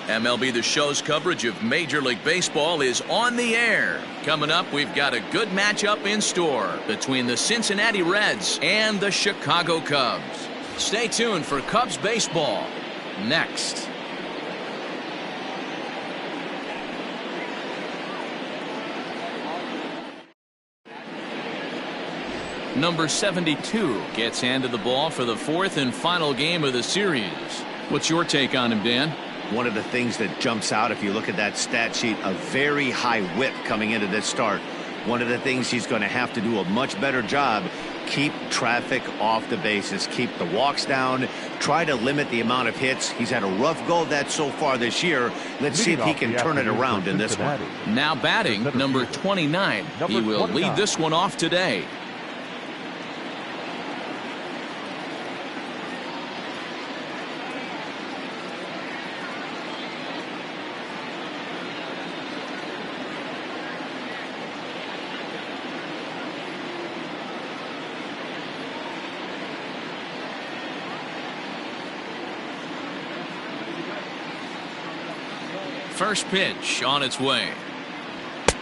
MLB The Show's coverage of Major League Baseball is on the air. Coming up, we've got a good matchup in store between the Cincinnati Reds and the Chicago Cubs. Stay tuned for Cubs baseball next. Number 72 gets handed the ball for the fourth and final game of the series. What's your take on him, Dan? One of the things that jumps out if you look at that stat sheet, a very high whip coming into this start. One of the things he's going to have to do a much better job, keep traffic off the bases, keep the walks down, try to limit the amount of hits. He's had a rough go of that so far this year. Let's see if he can turn it around in this one. Now batting, number 29. He will lead this one off today. First pitch on its way.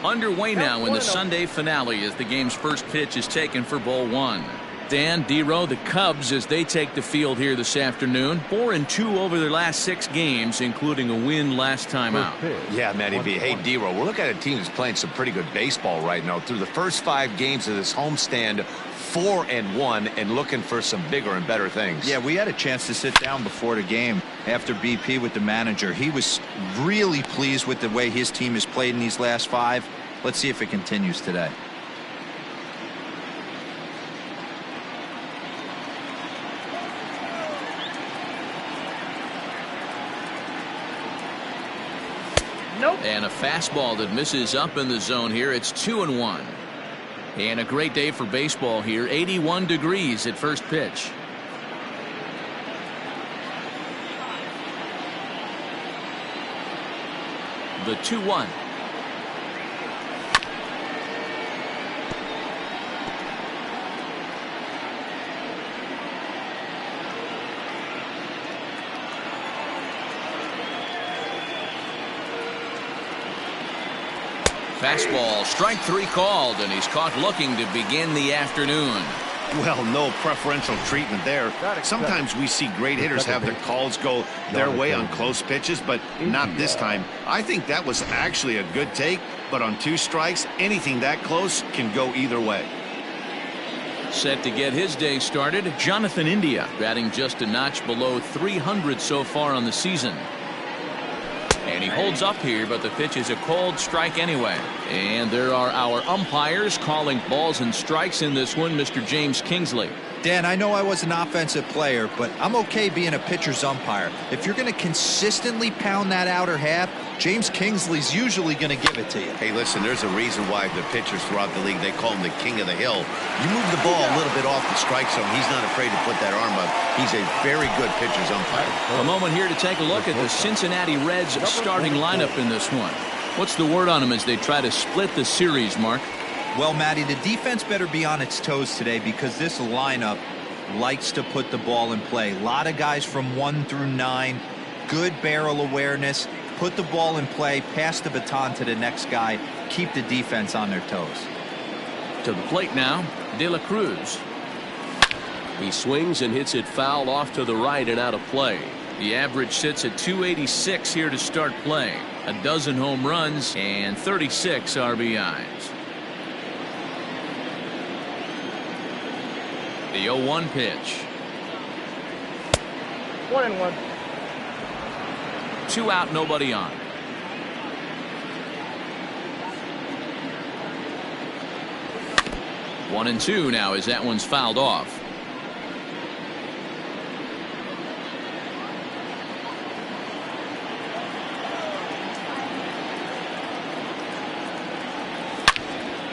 Underway now in the Sunday finale as the game's first pitch is taken for ball one. Dan, D-Row, the Cubs as they take the field here this afternoon. 4-2 over their last 6 games, including a win last time out. Yeah, Matty V. Hey, D-Row, we're looking at a team that's playing some pretty good baseball right now. Through the first 5 games of this homestand, 4-1 and looking for some bigger and better things. Yeah, we had a chance to sit down before the game after BP with the manager. He was really pleased with the way his team has played in these last 5. Let's see if it continues today. And a fastball that misses up in the zone here. It's 2-1. And a great day for baseball here. 81 degrees at first pitch. The 2-1. Fastball, strike 3 called, and he's caught looking to begin the afternoon. Well, no preferential treatment there. Sometimes we see great hitters have their calls go their way on close pitches, but not this time. I think that was actually a good take, but on 2 strikes, anything that close can go either way. Set to get his day started, Jonathan India, batting just a notch below 300 so far on the season. And he holds up here, but the pitch is a called strike anyway. And there are our umpires calling balls and strikes in this one, Mr. James Kingsley. Dan, I know I was an offensive player, but I'm okay being a pitcher's umpire. If you're going to consistently pound that outer half, James Kingsley's usually going to give it to you. Hey, listen, there's a reason why the pitchers throughout the league, they call him the king of the hill. You move the ball a little bit off the strike zone, he's not afraid to put that arm up. He's a very good pitcher's umpire. A moment here to take a look at the Cincinnati Reds starting lineup in this one. What's the word on them as they try to split the series, Mark? Well, Matty, the defense better be on its toes today because this lineup likes to put the ball in play. A lot of guys from 1 through 9, good barrel awareness, put the ball in play, pass the baton to the next guy, keep the defense on their toes. To the plate now, De La Cruz. He swings and hits it foul off to the right and out of play. The average sits at 286 here to start play. A dozen home runs and 36 RBIs. The 0-1 pitch. 1-1. 2 out, nobody on. One and 2 now as that one's fouled off.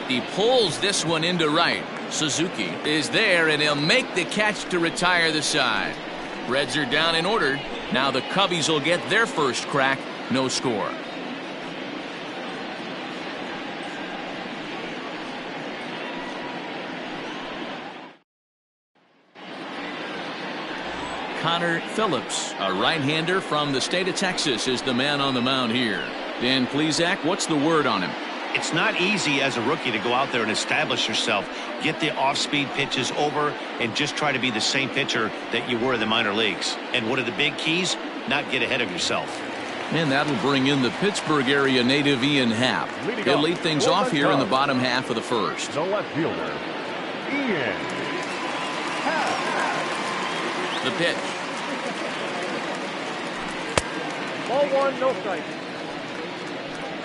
He pulls this one into right. Suzuki is there, and he'll make the catch to retire the side. Reds are down in order. Now the Cubbies will get their first crack. No score. Phillips, a right-hander from the state of Texas, is the man on the mound here. Dan Plesac, what's the word on him? It's not easy as a rookie to go out there and establish yourself, get the off-speed pitches over, and just try to be the same pitcher that you were in the minor leagues. And one of the big keys, not get ahead of yourself. And that'll bring in the Pittsburgh area native Ian Happ. He'll lead things off here in the bottom half of the first. The left fielder, Ian Happ. The pitch. Ball one, no strikes.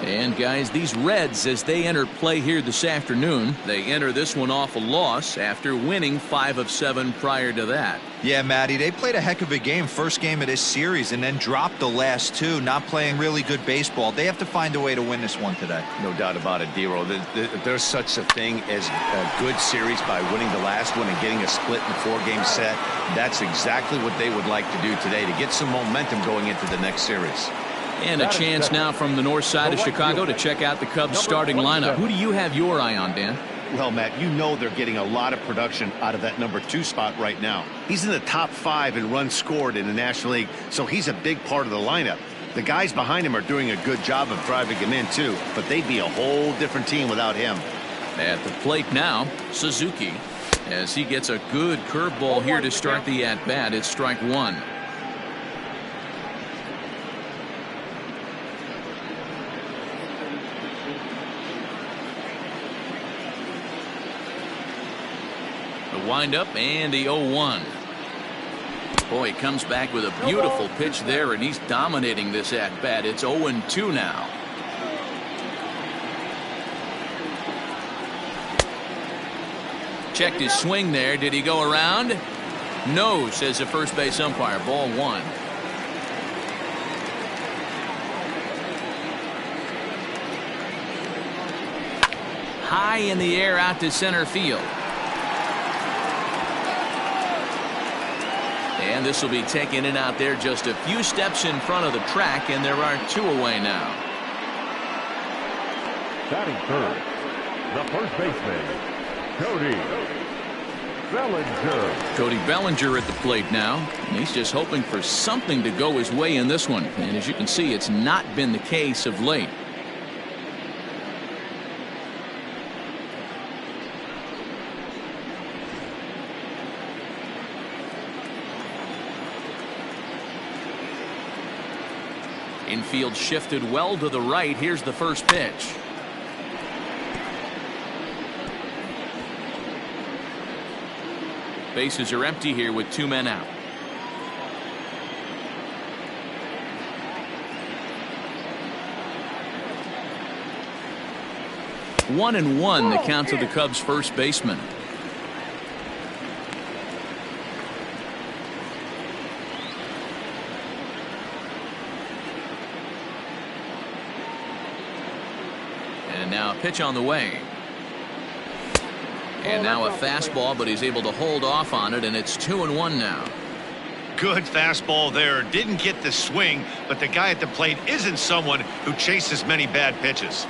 And guys, these Reds, as they enter play here this afternoon, they enter this one off a loss after winning 5 of 7 prior to that. Yeah, Matty, they played a heck of a game, first game of this series, and then dropped the last 2, not playing really good baseball. They have to find a way to win this one today. No doubt about it, Dero. There's such a thing as a good series by winning the last one and getting a split in the 4-game set. That's exactly what they would like to do today to get some momentum going into the next series. And a chance now from the north side of Chicago to check out the Cubs starting lineup. Who do you have your eye on, Dan? Well, Matt, you know they're getting a lot of production out of that number 2 spot right now. He's in the top 5 in runs scored in the National League, so he's a big part of the lineup. The guys behind him are doing a good job of driving him in, too, but they'd be a whole different team without him. At the plate now, Suzuki, as he gets a good curveball here to start the at-bat. It's strike 1. Windup and the 0-1. Boy, he comes back with a beautiful pitch there, and he's dominating this at bat. It's 0-2 now. Checked his swing there. Did he go around? No, says the first base umpire. Ball 1. High in the air out to center field. And this will be taken in out there just a few steps in front of the track, and there are 2 away now. Batting third, the first baseman, Cody Bellinger. Cody Bellinger at the plate now, and he's just hoping for something to go his way in this one. And as you can see, it's not been the case of late. Infield shifted well to the right. Here's the first pitch. Bases are empty here with 2 men out. One and one, the count to the Cubs' first baseman. And now a pitch on the way. And now a fastball, but he's able to hold off on it, and it's 2-1 now. Good fastball there. Didn't get the swing, but the guy at the plate isn't someone who chases many bad pitches.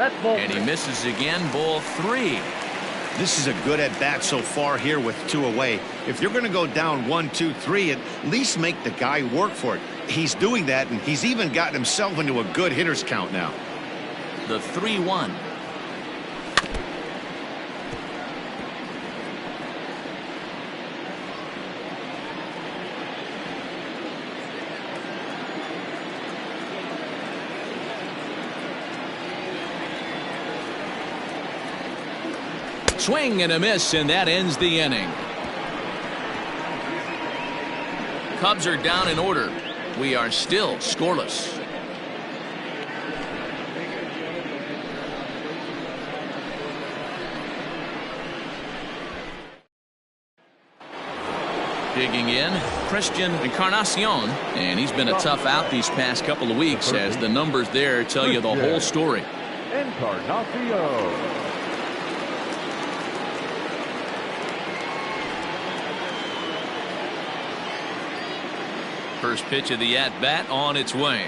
And he misses again. Ball 3. This is a good at bat so far here with 2 away. If you're going to go down 1, 2, 3, at least make the guy work for it. He's doing that, and he's even gotten himself into a good hitter's count now. The 3-1. Swing and a miss, and that ends the inning. Cubs are down in order. We are still scoreless. Digging in, Christian Encarnacion, and he's been a tough out these past couple of weeks, as the numbers there tell you the whole story. Encarnacion. First pitch of the at-bat on its way.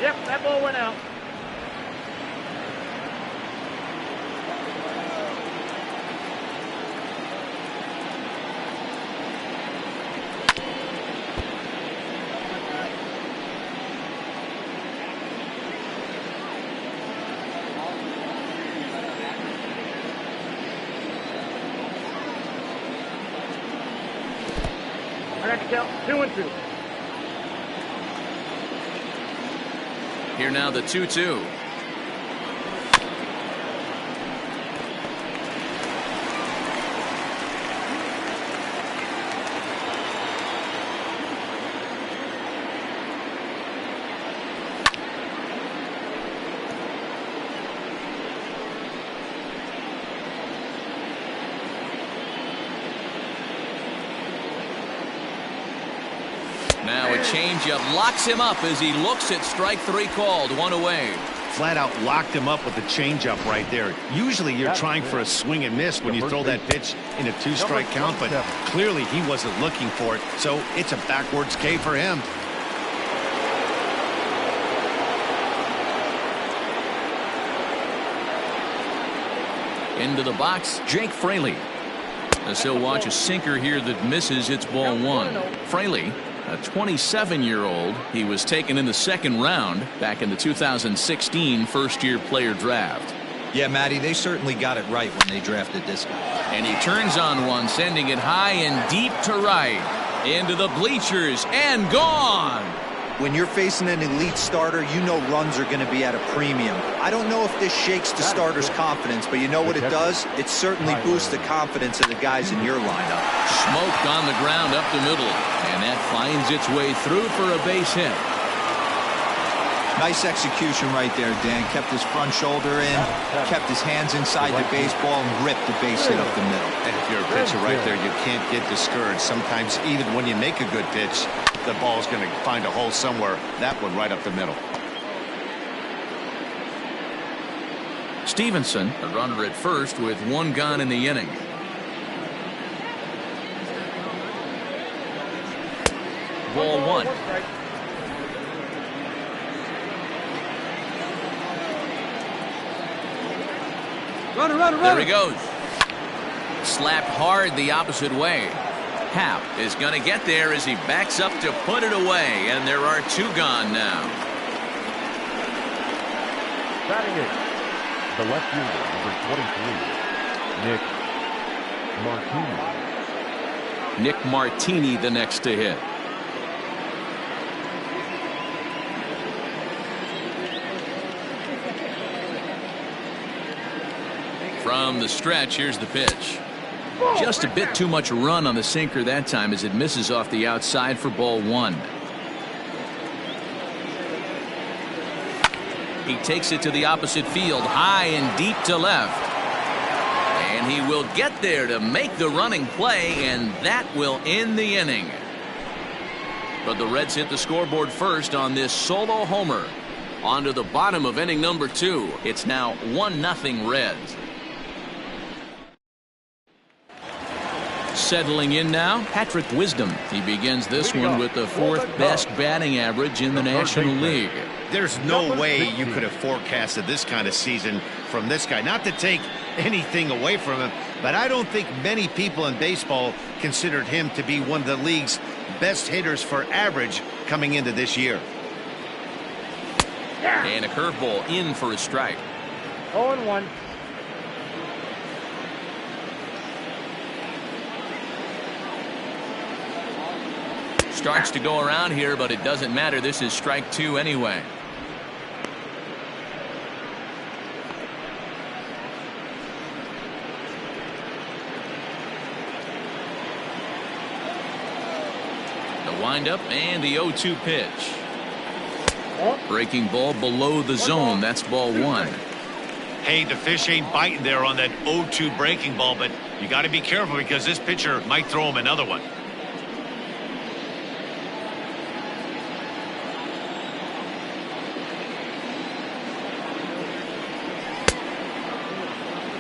Yep, that ball went out. I got to count 2-2. Here now the 2-2. Now a changeup locks him up as he looks at strike three called. One away. Flat out locked him up with the changeup right there. Usually you're trying for a swing and miss when you throw that pitch in a two-strike count, but clearly he wasn't looking for it, so it's a backwards K for him. Into the box, Jake Fraley. As he'll watch a sinker here that misses, it's ball one. Fraley, a 27-year-old, he was taken in the second round back in the 2016 first-year player draft. Yeah, Matty, they certainly got it right when they drafted this guy. And he turns on one, sending it high and deep to right. Into the bleachers and gone. When you're facing an elite starter, you know runs are going to be at a premium. I don't know if this shakes the starter's confidence, but you know what it does? It certainly boosts the confidence of the guys in your lineup. Smoked on the ground up the middle, and that finds its way through for a base hit. Nice execution right there, Dan. Kept his front shoulder in, kept his hands inside the baseball, and ripped the base hit up the middle. And if you're a pitcher right there, you can't get discouraged. Sometimes even when you make a good pitch, the ball's going to find a hole somewhere. That one right up the middle. Stevenson, a runner at first with one gone in the inning. Ball one. Runner. There he goes. Slapped hard the opposite way. Happ is going to get there as he backs up to put it away, and there are two gone now. Batting it, the left fielder, number 23, Nick Martini. Nick Martini the next to hit. From the stretch, here's the pitch. Just a bit too much run on the sinker that time as it misses off the outside for ball one. He takes it to the opposite field, high and deep to left. And he will get there to make the running play, and that will end the inning. But the Reds hit the scoreboard first on this solo homer. On to the bottom of inning number 2. It's now 1-0 Reds. Settling in now, Patrick Wisdom. He begins this one with the 4th best batting average in the National League. There's no way you could have forecasted this kind of season from this guy. Not to take anything away from him, but I don't think many people in baseball considered him to be one of the league's best hitters for average coming into this year. And a curveball in for a strike. 0-1. Starts to go around here, but it doesn't matter. This is strike 2 anyway. The windup and the 0-2 pitch. Breaking ball below the zone. That's ball 1. Hey, the fish ain't biting there on that 0-2 breaking ball, but you got to be careful because this pitcher might throw him another one.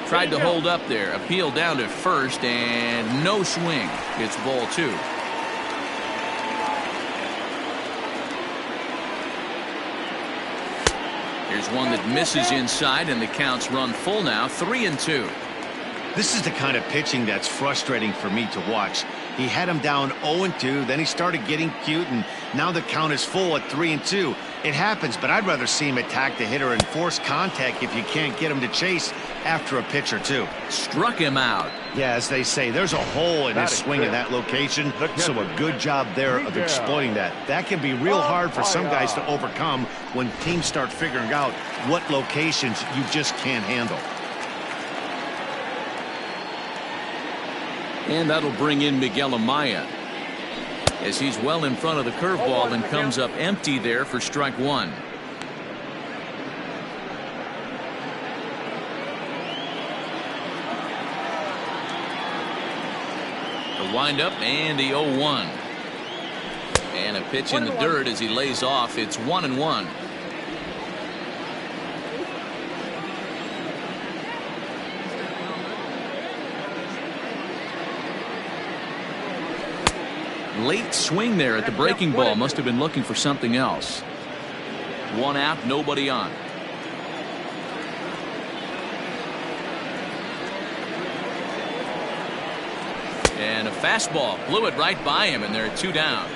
Tried to hold up there. Appeal down to first, and no swing. It's ball 2. Here's one that misses inside, and the count's run full now, 3-2. This is the kind of pitching that's frustrating for me to watch. He had him down 0-2, then he started getting cute, and now the count is full at 3-2. It happens, but I'd rather see him attack the hitter and force contact if you can't get him to chase after a pitch or two. Struck him out. Yeah, as they say, there's a hole in his swing in that location, so a good job there of exploiting that. That can be real hard for some guys to overcome when teams start figuring out what locations you just can't handle. And that'll bring in Miguel Amaya, as he's well in front of the curveball and comes up empty there for strike one. The windup and the 0-1. And a pitch in the dirt as he lays off. It's 1-1. Late swing there at the breaking ball. Must have been looking for something else. One out, nobody on. And a fastball blew it right by him, and there are two down.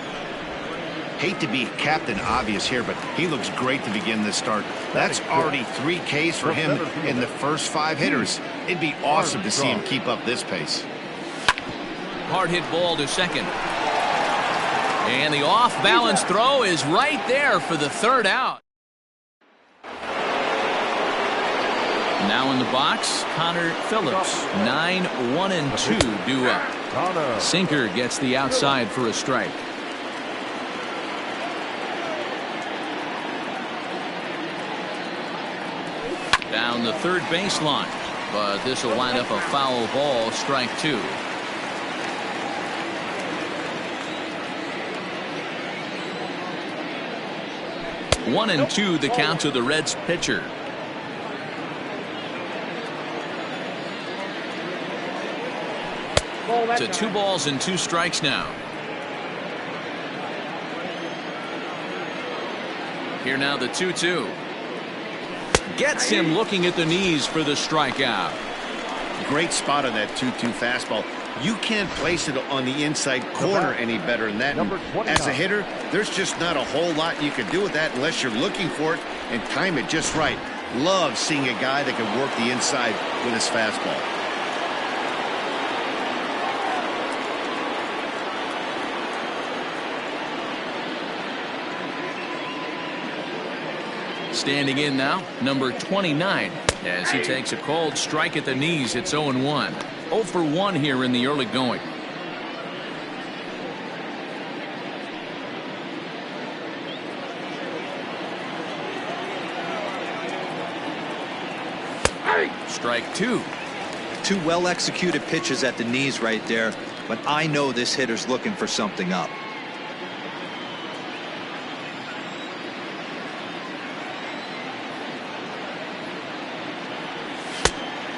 Hate to be Captain Obvious here, but he looks great to begin this start. That's already 3 Ks for him in the first 5 hitters. It'd be awesome to see him keep up this pace. Hard hit ball to second. And the off-balance throw is right there for the third out. Now in the box, Connor Phillips. 9-1-2 due up. Sinker gets the outside for a strike. Down the third baseline, but this will wind up a foul ball, strike 2. One and two, the count to the Reds pitcher. To 2 balls and 2 strikes now. Here now the 2-2. Gets him looking at the knees for the strikeout. Great spot on that 2-2 fastball. You can't place it on the inside corner any better than that. And as a hitter, there's just not a whole lot you can do with that unless you're looking for it and time it just right. Love seeing a guy that can work the inside with his fastball. Standing in now, number 29, as he takes a called strike at the knees. It's 0-1. 0 for 1 here in the early going. Strike 2. 2 well-executed pitches at the knees right there, but I know this hitter's looking for something up.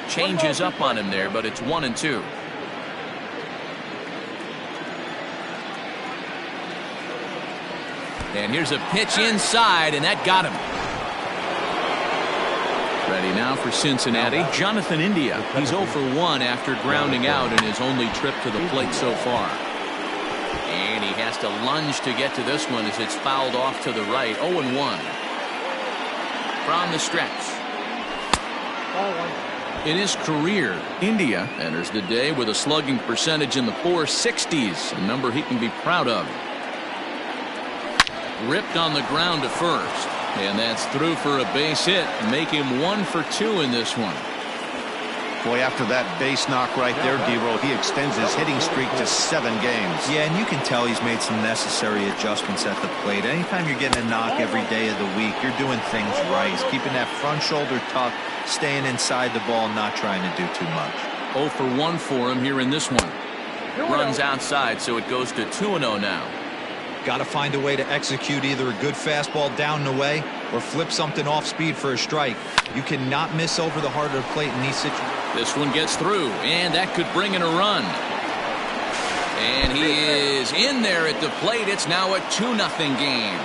Changes up on him there, but it's 1-2. And here's a pitch inside, and that got him. Ready now for Cincinnati, Jonathan India. He's 0 for 1 after grounding out in his only trip to the plate so far. And he has to lunge to get to this one as it's fouled off to the right. 0-1. From the stretch. In his career, India enters the day with a slugging percentage in the 460s, a number he can be proud of. Ripped on the ground to first, and that's through for a base hit, make him 1 for 2 in this one. Boy, after that base knock right there, D-Roll, he extends his hitting streak to 7 games. Yeah, and you can tell he's made some necessary adjustments at the plate. Anytime you're getting a knock every day of the week, you're doing things right. He's keeping that front shoulder tucked, staying inside the ball, not trying to do too much. 0 for 1 for him here in this one. Runs outside, so it goes to 2-0 now. Got to find a way to execute either a good fastball down and away or flip something off speed for a strike. You cannot miss over the heart of the plate in these situations. This one gets through, and that could bring in a run. And he is in there at the plate. It's now a 2-0 game.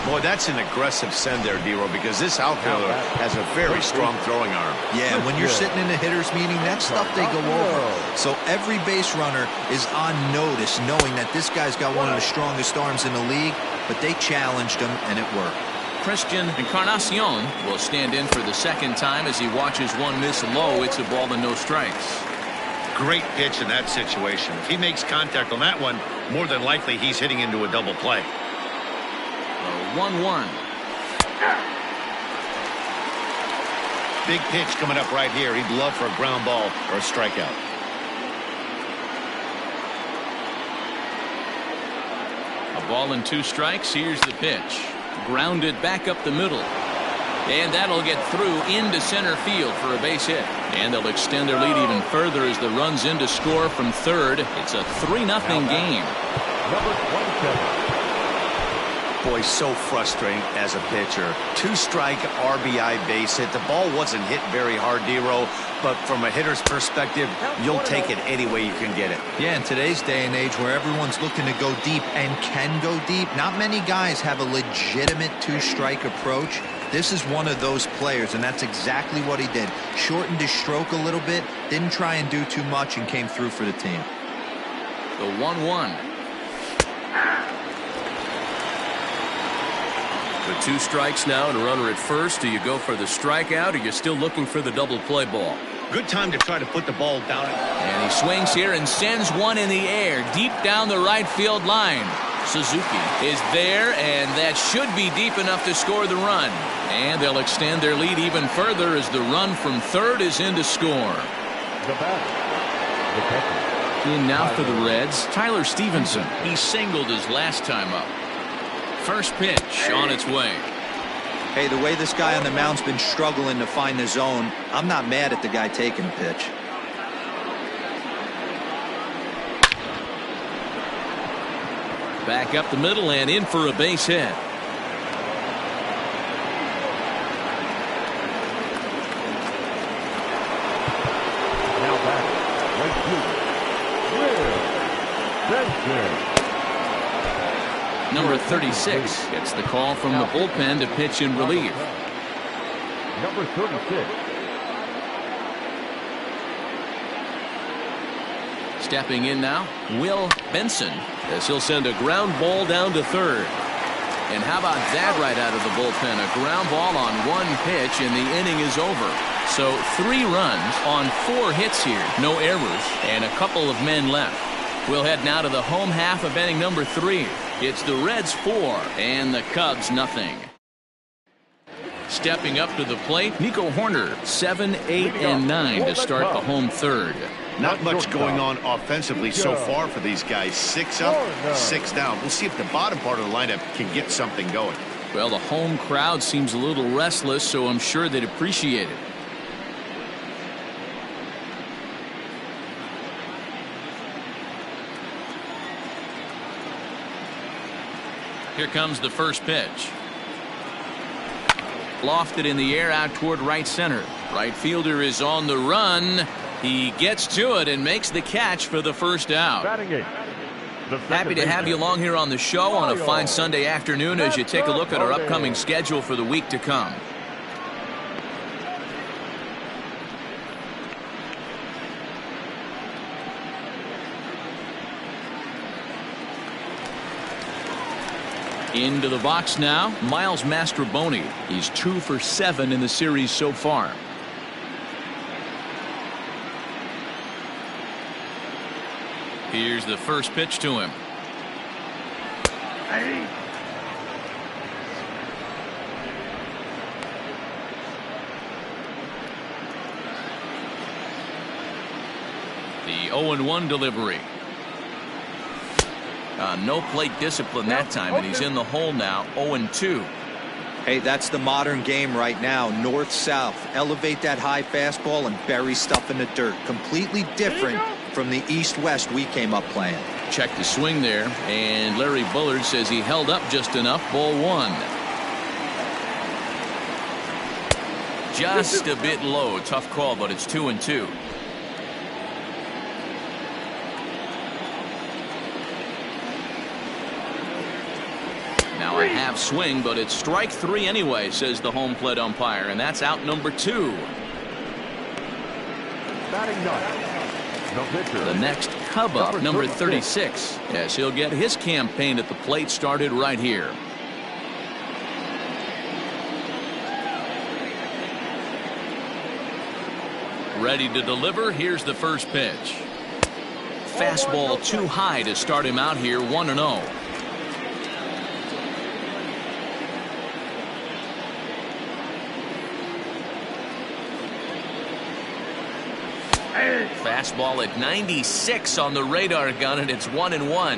Boy, that's an aggressive send there, D-Row, because this outfielder has a very strong throwing arm. Yeah, when you're sitting in a hitter's meeting, that's stuff they go over. So every base runner is on notice, knowing that this guy's got one of the strongest arms in the league, but they challenged him, and it worked. Christian Encarnacion will stand in for the second time as he watches one miss low. It's a ball and no strikes. Great pitch in that situation. If he makes contact on that one, more than likely he's hitting into a double play. 1-1. Big pitch coming up right here. He'd love for a ground ball or a strikeout. A ball and 2 strikes. Here's the pitch. Grounded back up the middle. And that'll get through into center field for a base hit. And they'll extend their lead even further as the runs in to score from third. It's a 3-0 game. Number 27. Boy, so frustrating as a pitcher. 2-strike RBI base hit. The ball wasn't hit very hard, D-Row, but from a hitter's perspective, you'll take it any way you can get it. Yeah, in today's day and age where everyone's looking to go deep and can go deep, not many guys have a legitimate 2-strike approach. This is one of those players, and that's exactly what he did. Shortened his stroke a little bit, didn't try and do too much, and came through for the team. The 1-1. With 2 strikes now and a runner at first, do you go for the strikeout, or you're still looking for the double play ball? Good time to try to put the ball down. And he swings here and sends one in the air deep down the right field line. Suzuki is there, and that should be deep enough to score the run. And they'll extend their lead even further as the run from third is in to score. The batter, the catcher. In now for the Reds, Tyler Stevenson. He singled his last time up. First pitch on its way. Hey, the way this guy on the mound's been struggling to find the zone, I'm not mad at the guy taking a pitch. Back up the middle and in for a base hit. Now back, right fielder, Will Benson. Number 36 gets the call from the bullpen to pitch in relief. Number 36. Stepping in now, Will Benson, as he'll send a ground ball down to third. And how about that right out of the bullpen? A ground ball on 1 pitch and the inning is over. So 3 runs on 4 hits here, no errors, and a couple of men left. We'll head now to the home half of inning number 3. It's the Reds 4 and the Cubs nothing. Stepping up to the plate, Nico Horner, 7, 8, and 9 to start the home third. Not much going on offensively so far for these guys. 6 up, 6 down. We'll see if the bottom part of the lineup can get something going. Well, the home crowd seems a little restless, so I'm sure they'd appreciate it. Here comes the first pitch. Lofted in the air out toward right center. Right fielder is on the run. He gets to it and makes the catch for the first out. Happy to have you along here on the show on a fine Sunday afternoon as you take a look at our upcoming schedule for the week to come. Into the box now, Miles Mastrobuoni. He's 2 for 7 in the series so far. Here's the first pitch to him. The 0-1 delivery. No plate discipline that time, and he's in the hole now, 0-2. Hey, that's the modern game right now. North-south. Elevate that high fastball and bury stuff in the dirt. Completely different from the east-west we came up playing. Check the swing there, and Larry Bullard says he held up just enough. Ball 1. Just a bit low. Tough call, but it's 2-2. Now a half swing, but it's strike 3 anyway, says the home plate umpire, and that's out number 2. Batting ninth, the pitcher. The next Cub up, number 36, as he'll get his campaign at the plate started right here. Ready to deliver. Here's the first pitch. Fastball too high to start him out here, 1-0. Fastball at 96 on the radar gun, and it's 1-1.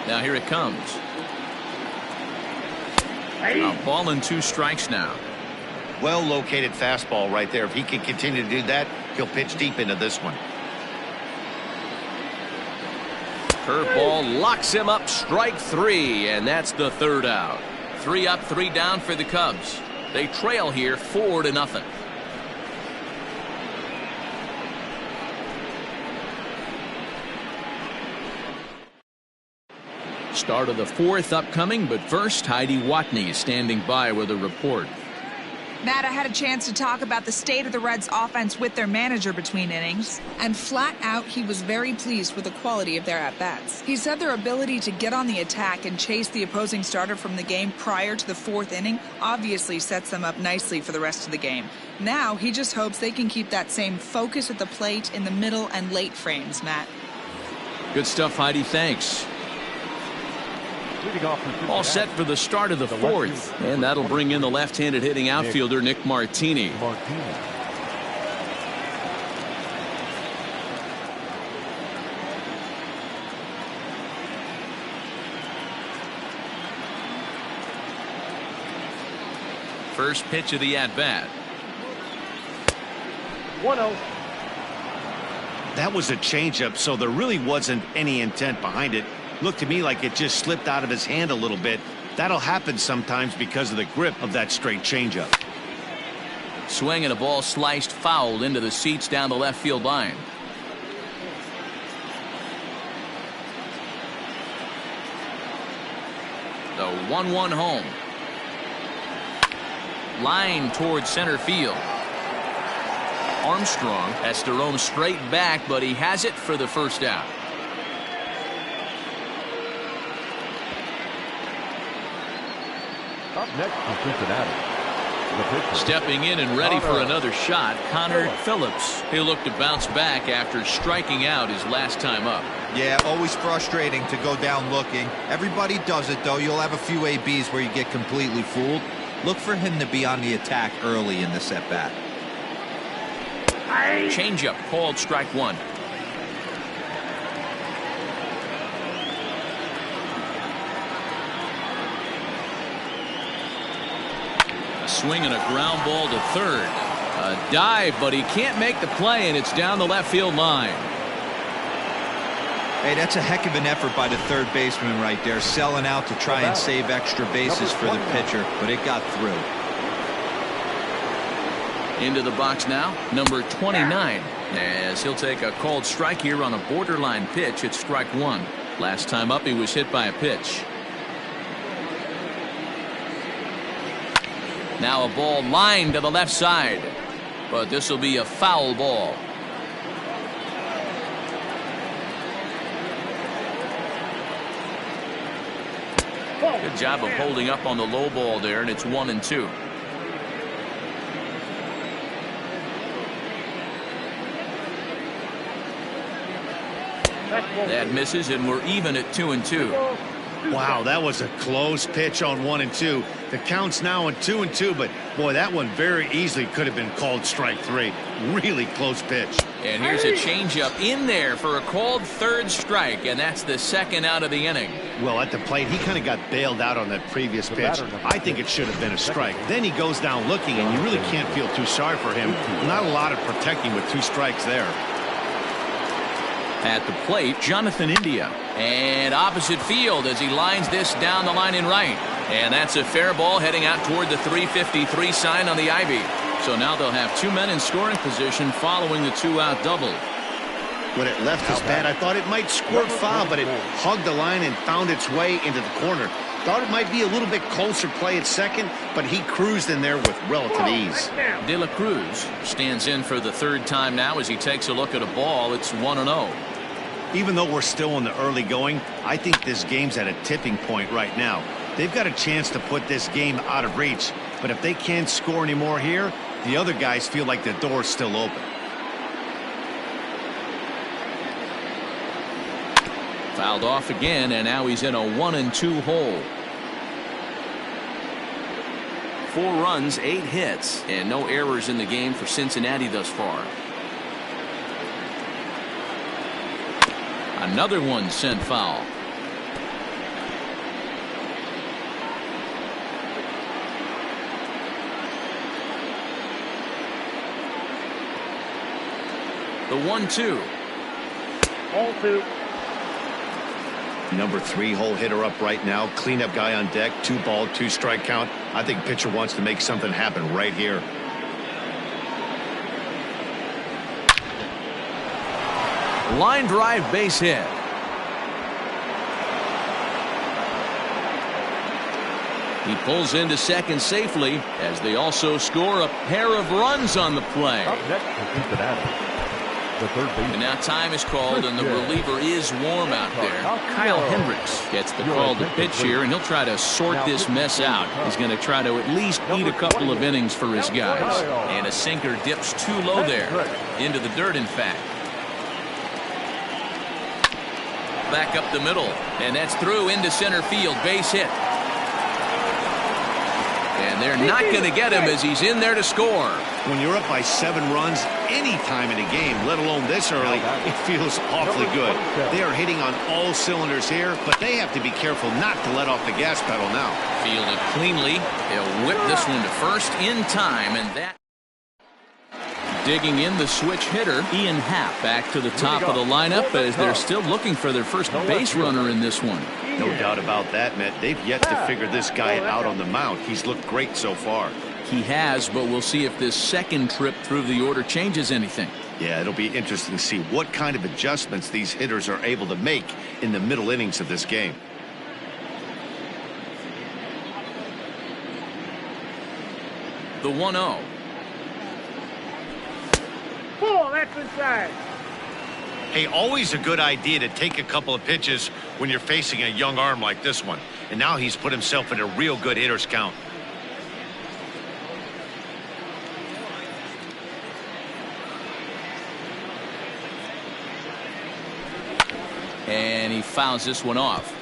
Now here it comes. A ball and 2 strikes now. Well located fastball right there. If he can continue to do that, he'll pitch deep into this one. Curveball locks him up, strike 3, and that's the 3rd out. 3 up, 3 down for the Cubs. They trail here 4-0. Start of the 4th upcoming, but first Heidi Watney standing by with a report. Matt, I had a chance to talk about the state of the Reds offense with their manager between innings, and flat out he was very pleased with the quality of their at-bats. He said their ability to get on the attack and chase the opposing starter from the game prior to the 4th inning obviously sets them up nicely for the rest of the game. Now he just hopes they can keep that same focus at the plate in the middle and late frames, Matt. Good stuff, Heidi. Thanks. All set for the start of the 4th, and that'll bring in the left-handed hitting outfielder Nick Martini. First pitch of the at-bat. 1-0. That was a changeup, so there really wasn't any intent behind it. Looked to me like it just slipped out of his hand a little bit. That'll happen sometimes because of the grip of that straight changeup. Swing and a ball sliced foul into the seats down the left field line. The 1-1 home. Line towards center field. Armstrong has to roam straight back, but he has it for the first out. Up next for Cincinnati, the pitcher. Stepping in and ready for another shot, Phillips. He'll look to bounce back after striking out his last time up. Yeah, always frustrating to go down looking. Everybody does it, though. You'll have a few ABs where you get completely fooled. Look for him to be on the attack early in this at-bat. Changeup called strike 1. Swing and a ground ball to third. A dive, but he can't make the play, and it's down the left field line. Hey, that's a heck of an effort by the third baseman right there, selling out to try and save extra bases for the pitcher, but it got through. Into the box now, number 29, as he'll take a called strike here on a borderline pitch. It's strike 1. Last time up, he was hit by a pitch. Now a ball lined to the left side, but this will be a foul ball. Good job of holding up on the low ball there, and it's 1-2. That misses, and we're even at 2-2. Wow, that was a close pitch on 1-2. The count's now on 2-2, but boy, that one very easily could have been called strike 3. Really close pitch. And here's a changeup in there for a called third strike, and that's the 2nd out of the inning. Well, at the plate, he kind of got bailed out on that previous pitch. I think it should have been a strike. Then he goes down looking, and you really can't feel too sorry for him. Not a lot of protecting with 2 strikes there. At the plate, Jonathan India. And opposite field as he lines this down the line in right. And that's a fair ball heading out toward the 353 sign on the Ivy. So now they'll have 2 men in scoring position following the 2-out double. When it left his bat, I thought it might squirt foul, but it hugged the line and found its way into the corner. Thought it might be a little bit closer play at second, but he cruised in there with relative ease. De La Cruz stands in for the 3rd time now as he takes a look at a ball. It's 1-0. Even though we're still in the early going, I think this game's at a tipping point right now. They've got a chance to put this game out of reach, but if they can't score anymore here, the other guys feel like the door's still open. Fouled off again, and now he's in a 1-2 hole. 4 runs, 8 hits, and no errors in the game for Cincinnati thus far. Another one sent foul. The 1-2. Ball 2. Number 3 hole hitter up right now. Cleanup guy on deck. 2 ball, 2 strike count. I think pitcher wants to make something happen right here. Line drive base hit. He pulls into second safely as they also score a pair of runs on the play. Up next for Cincinnati, the third baseman. And now time is called, and the reliever is warm out there. Kyle Hendricks gets the call to pitch here, and he'll try to sort this mess out. He's going to try to at least eat a couple of innings for his guys. And a sinker dips too low there. Into the dirt, in fact. Back up the middle, and that's through into center field. Base hit. And they're not going to get him as he's in there to score. When you're up by 7 runs any time in a game, let alone this early, it feels awfully good. They are hitting on all cylinders here, but they have to be careful not to let off the gas pedal now. Fielded cleanly. He'll whip this one to first in time, and that. Digging in the switch hitter, Ian Happ back to the top of the lineup as they're still looking for their first base runner in this one. No doubt about that, Matt. They've yet to figure this guy out on the mound. He's looked great so far. He has, but we'll see if this second trip through the order changes anything. Yeah, it'll be interesting to see what kind of adjustments these hitters are able to make in the middle innings of this game. The 1-0. Pull, that's inside. Hey, always a good idea to take a couple of pitches when you're facing a young arm like this one. And now he's put himself in a real good hitter's count. And he fouls this one off.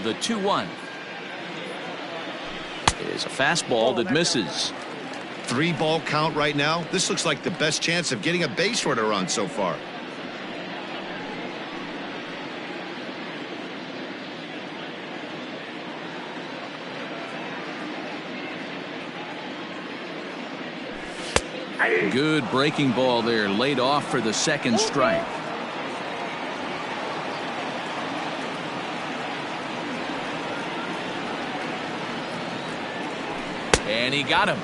The 2-1 is a fastball that misses. 3-ball count right now. This looks like the best chance of getting a base runner on so far. Good breaking ball there, laid off for the second strike. And he got him.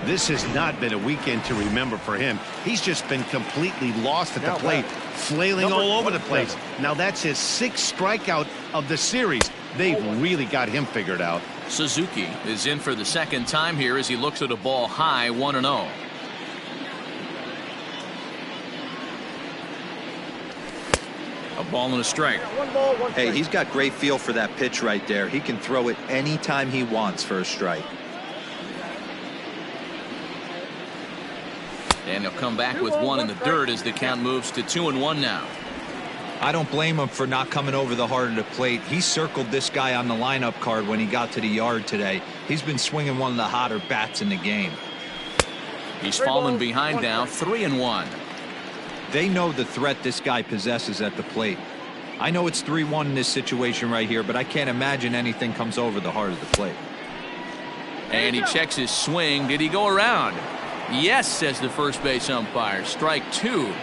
This has not been a weekend to remember for him. He's just been completely lost at the plate, flailing all over the place. Now that's his 6th strikeout of the series. They've really got him figured out. Suzuki is in for the second time here as he looks at a ball high, 1-0. A ball and a strike. Hey, he's got great feel for that pitch right there. He can throw it anytime he wants for a strike. And he'll come back with one in the dirt as the count moves to 2-1 now. I don't blame him for not coming over the heart of the plate. He circled this guy on the lineup card when he got to the yard today. He's been swinging one of the hotter bats in the game. He's fallen behind now, 3-1. They know the threat this guy possesses at the plate. I know it's 3-1 in this situation right here, but I can't imagine anything comes over the heart of the plate. And he checks his swing. Did he go around? Yes, says the first base umpire. Strike two.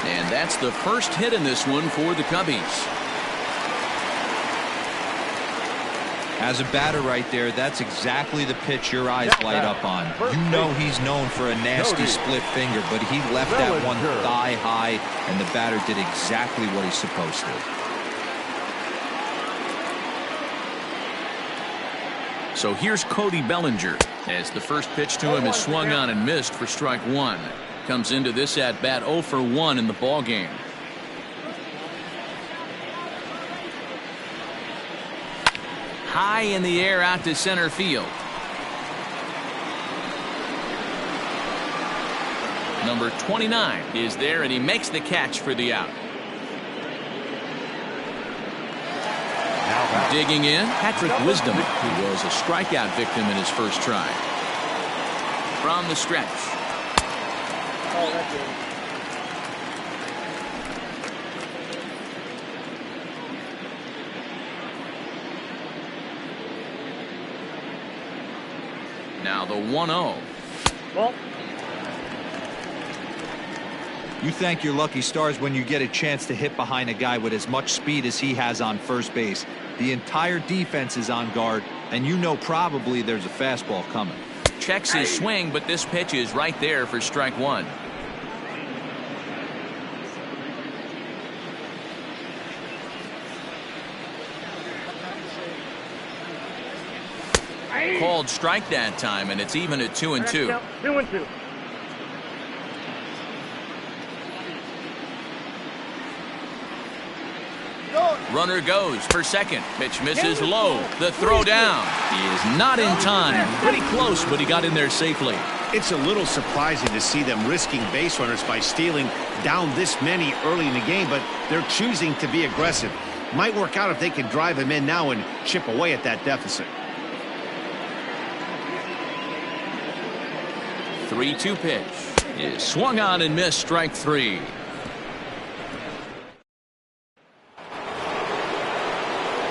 And that's the first hit in this one for the Cubbies. As a batter right there, that's exactly the pitch your eyes light up on. You know he's known for a nasty split finger, but he left that one thigh high, and the batter did exactly what he's supposed to. So here's Cody Bellinger as the first pitch to him is swung on and missed for strike one. Comes into this at bat 0 for 1 in the ball game. High in the air out to center field. Number 29 is there, and he makes the catch for the out. Digging in, Patrick Wisdom, who was a strikeout victim in his first try. From the stretch. Now the 1-0. You thank your lucky stars when you get a chance to hit behind a guy with as much speed as he has on first base. The entire defense is on guard, and you know probably there's a fastball coming. Checks his swing, but this pitch is right there for strike one. Called strike that time, and it's even at 2-2. 2-2. Runner goes for second. Pitch misses low. The throw down. He is not in time. Pretty close, but he got in there safely. It's a little surprising to see them risking base runners by stealing down this many early in the game, but they're choosing to be aggressive. Might work out if they can drive him in now and chip away at that deficit. 3-2 pitch is swung on and missed. Strike three.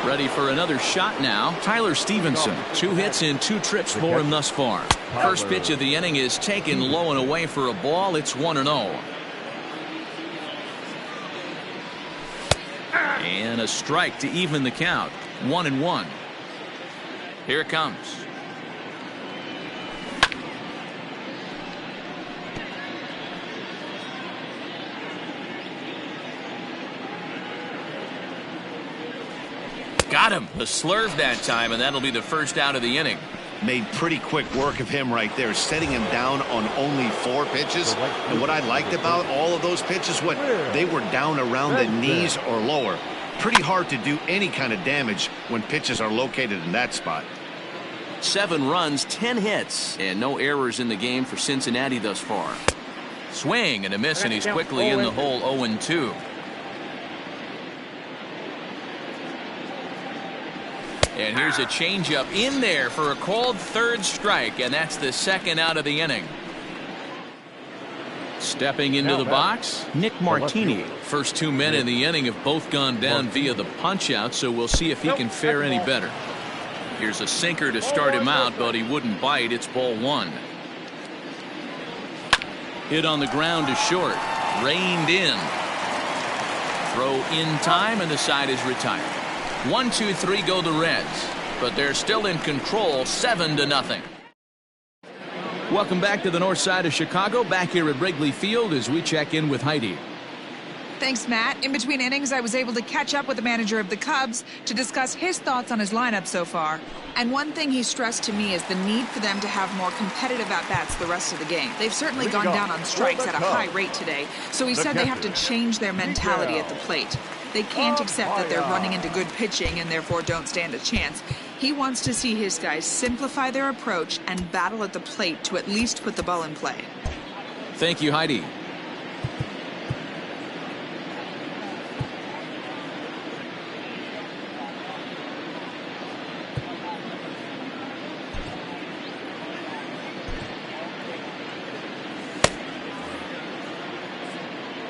Ready for another shot now. Tyler Stevenson. 2 hits in 2 trips for him thus far. First pitch of the inning is taken low and away for a ball. It's 1-0. And a strike to even the count. 1-1. Here it comes. Got him. A slurve that time, and that'll be the first out of the inning. Made pretty quick work of him right there, setting him down on only 4 pitches. And what I liked about all of those pitches, they were down around the knees or lower. Pretty hard to do any kind of damage when pitches are located in that spot. 7 runs, 10 hits, and no errors in the game for Cincinnati thus far. Swing and a miss, and he's quickly in the hole. 0-2. And here's a changeup in there for a called third strike, and that's the second out of the inning. Stepping into the box, Nick Martini. First 2 men in the inning have both gone down via the punch-out, so we'll see if he can fare any better. Here's a sinker to start him out, but he wouldn't bite. It's ball 1. Hit on the ground to short. Reined in. Throw in time, and the side is retired. 1-2-3 go the Reds, but they're still in control, 7-0. Welcome back to the north side of Chicago, back here at Wrigley Field as we check in with Heidi. Thanks, Matt. In between innings, I was able to catch up with the manager of the Cubs to discuss his thoughts on his lineup so far. And one thing he stressed to me is the need for them to have more competitive at-bats the rest of the game. They've certainly gone down on strikes at a high rate today, so he said they have to change their mentality at the plate. They can't accept that they're running into good pitching and therefore don't stand a chance. He wants to see his guys simplify their approach and battle at the plate to at least put the ball in play. Thank you, Heidi.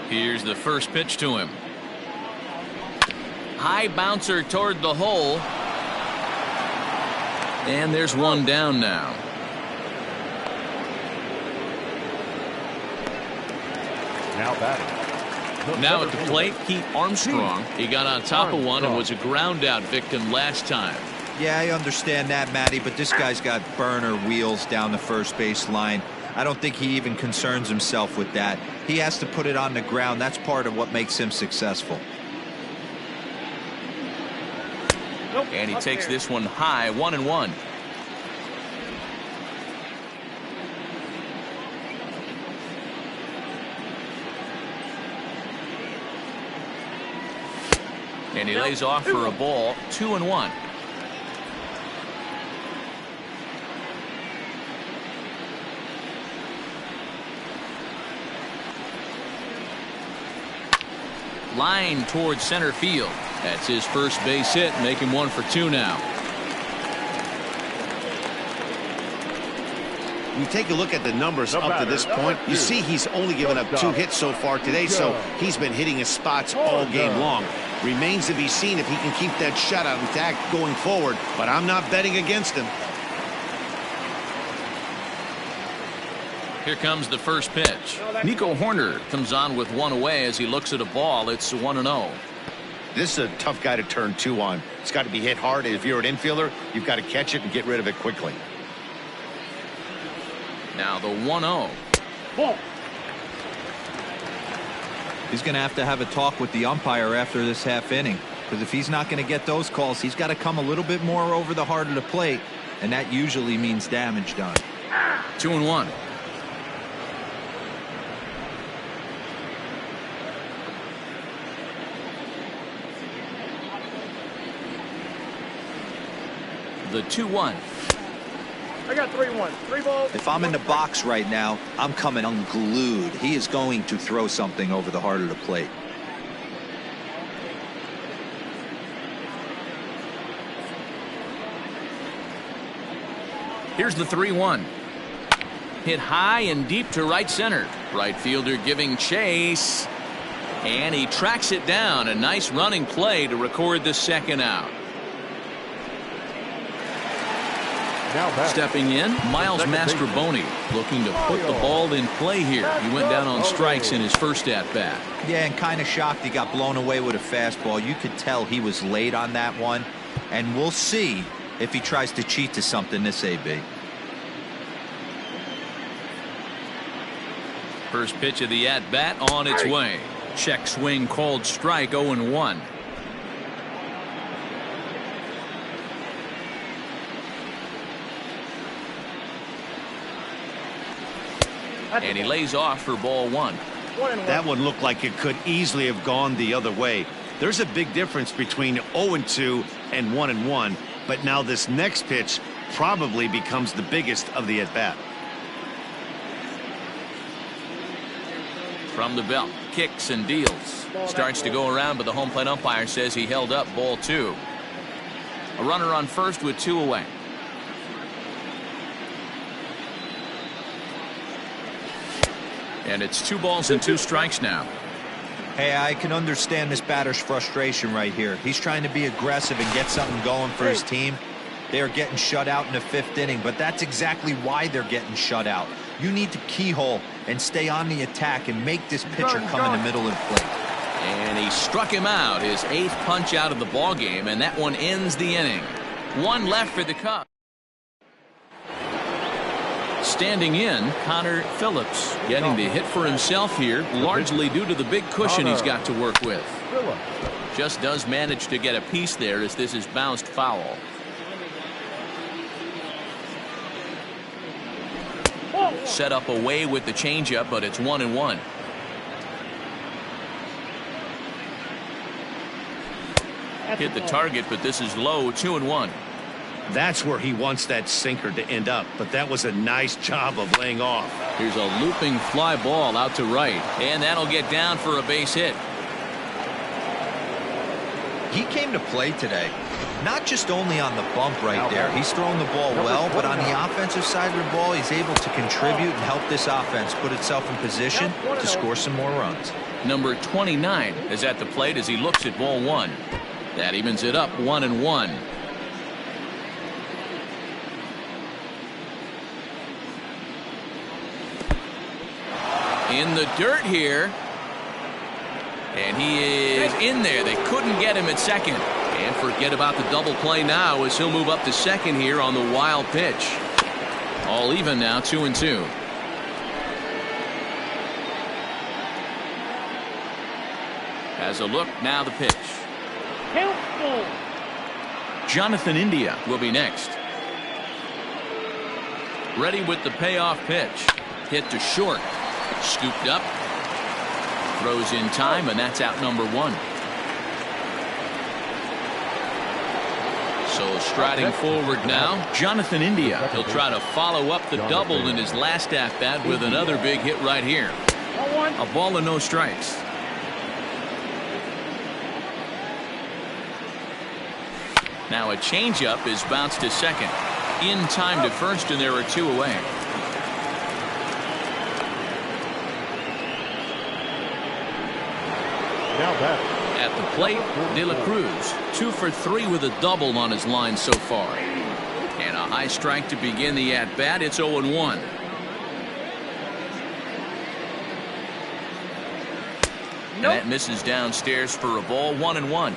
Here's the first pitch to him. High bouncer toward the hole. And there's one down now. Now batting. Now at the plate, Pete Armstrong. He got on top of one and was a ground out victim last time. Yeah, I understand that, Matty, but this guy's got burner wheels down the first base line. I don't think he even concerns himself with that. He has to put it on the ground. That's part of what makes him successful. And he takes this one high, 1-1. And he lays off for a ball, 2-1. Line towards center field. That's his first base hit, make him 1 for 2 now. You take a look at the numbers up to this point, you see he's only given up 2 hits so far today, so he's been hitting his spots all game long. Remains to be seen if he can keep that shutout intact going forward, but I'm not betting against him. Here comes the first pitch. Nico Horner comes on with one away as he looks at a ball. It's 1-0. This is a tough guy to turn 2 on. It's got to be hit hard. If you're an infielder, you've got to catch it and get rid of it quickly. Now the 1-0. He's going to have a talk with the umpire after this half inning, because if he's not going to get those calls, he's got to come a little bit more over the heart of the plate, and that usually means damage done. 2-1. The 2-1. I got 3-1. 3 balls. If I'm in the box right now, I'm coming unglued. He is going to throw something over the heart of the plate. Here's the 3-1. Hit high and deep to right center. Right fielder giving chase. And he tracks it down. A nice running play to record the second out. Stepping in, Miles Mastrobuoni looking to put the ball in play here. He went down on strikes in his first at-bat. Yeah, and kind of shocked he got blown away with a fastball. You could tell he was late on that one, and we'll see if he tries to cheat to something this AB. First pitch of the at-bat on its way. Check swing called strike, 0-1. And he lays off for ball 1. That one looked like it could easily have gone the other way. There's a big difference between 0-2 and 1-1, but now this next pitch probably becomes the biggest of the at-bat. From the belt, kicks and deals. Starts to go around, but the home plate umpire says he held up ball 2. A runner on first with 2 away. And it's 2 balls and 2 strikes now. Hey, I can understand this batter's frustration right here. He's trying to be aggressive and get something going for his team. They are getting shut out in the 5th inning, but that's exactly why they're getting shut out. You need to keyhole and stay on the attack and make this pitcher come in the middle of the plate. And he struck him out, his 8th punch out of the ball game, and that one ends the inning. 1 left for the Cubs. Standing in, Phillips getting the hit for himself here, largely due to the big cushion he's got to work with. Just does manage to get a piece there as this is bounced foul. Set up away with the changeup, but it's 1-1. Hit the target, but this is low, 2-1. That's where he wants that sinker to end up, but that was a nice job of laying off. Here's a looping fly ball out to right, and that'll get down for a base hit. He came to play today, not just only on the bump right there. He's throwing the ball well, but on the offensive side of the ball, he's able to contribute and help this offense put itself in position to score some more runs. Number 29 is at the plate as he looks at ball 1. That evens it up 1-1. In the dirt here. And he is in there. They couldn't get him at second. And forget about the double play now as he'll move up to second here on the wild pitch. All even now, 2-2. Has a look, now the pitch. Jonathan India will be next. Ready with the payoff pitch. Hit to short. Scooped up. Throws in time, and that's out number 1. So striding forward now, Jonathan India. He'll try to follow up the double in his last at-bat with another big hit right here. A ball and no strikes. Now a changeup is bounced to second. In time to first, and there are 2 away. At the plate, De La Cruz, 2 for 3 with a double on his line so far. And a high strike to begin the at-bat. It's 0-1. And that misses downstairs for a ball. 1-1.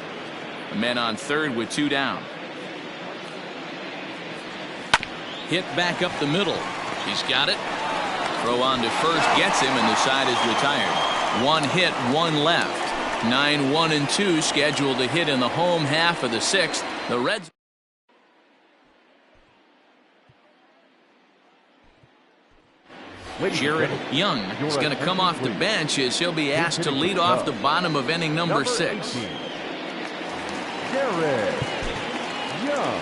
The man on third with 2 down. Hit back up the middle. He's got it. Throw on to first gets him, and the side is retired. 1 hit, 1 left. 9-1-2 scheduled to hit in the home half of the 6th. The Reds. Jared Young is going to come off the bench as he'll be asked to lead off the bottom of inning number 6. Jared Young.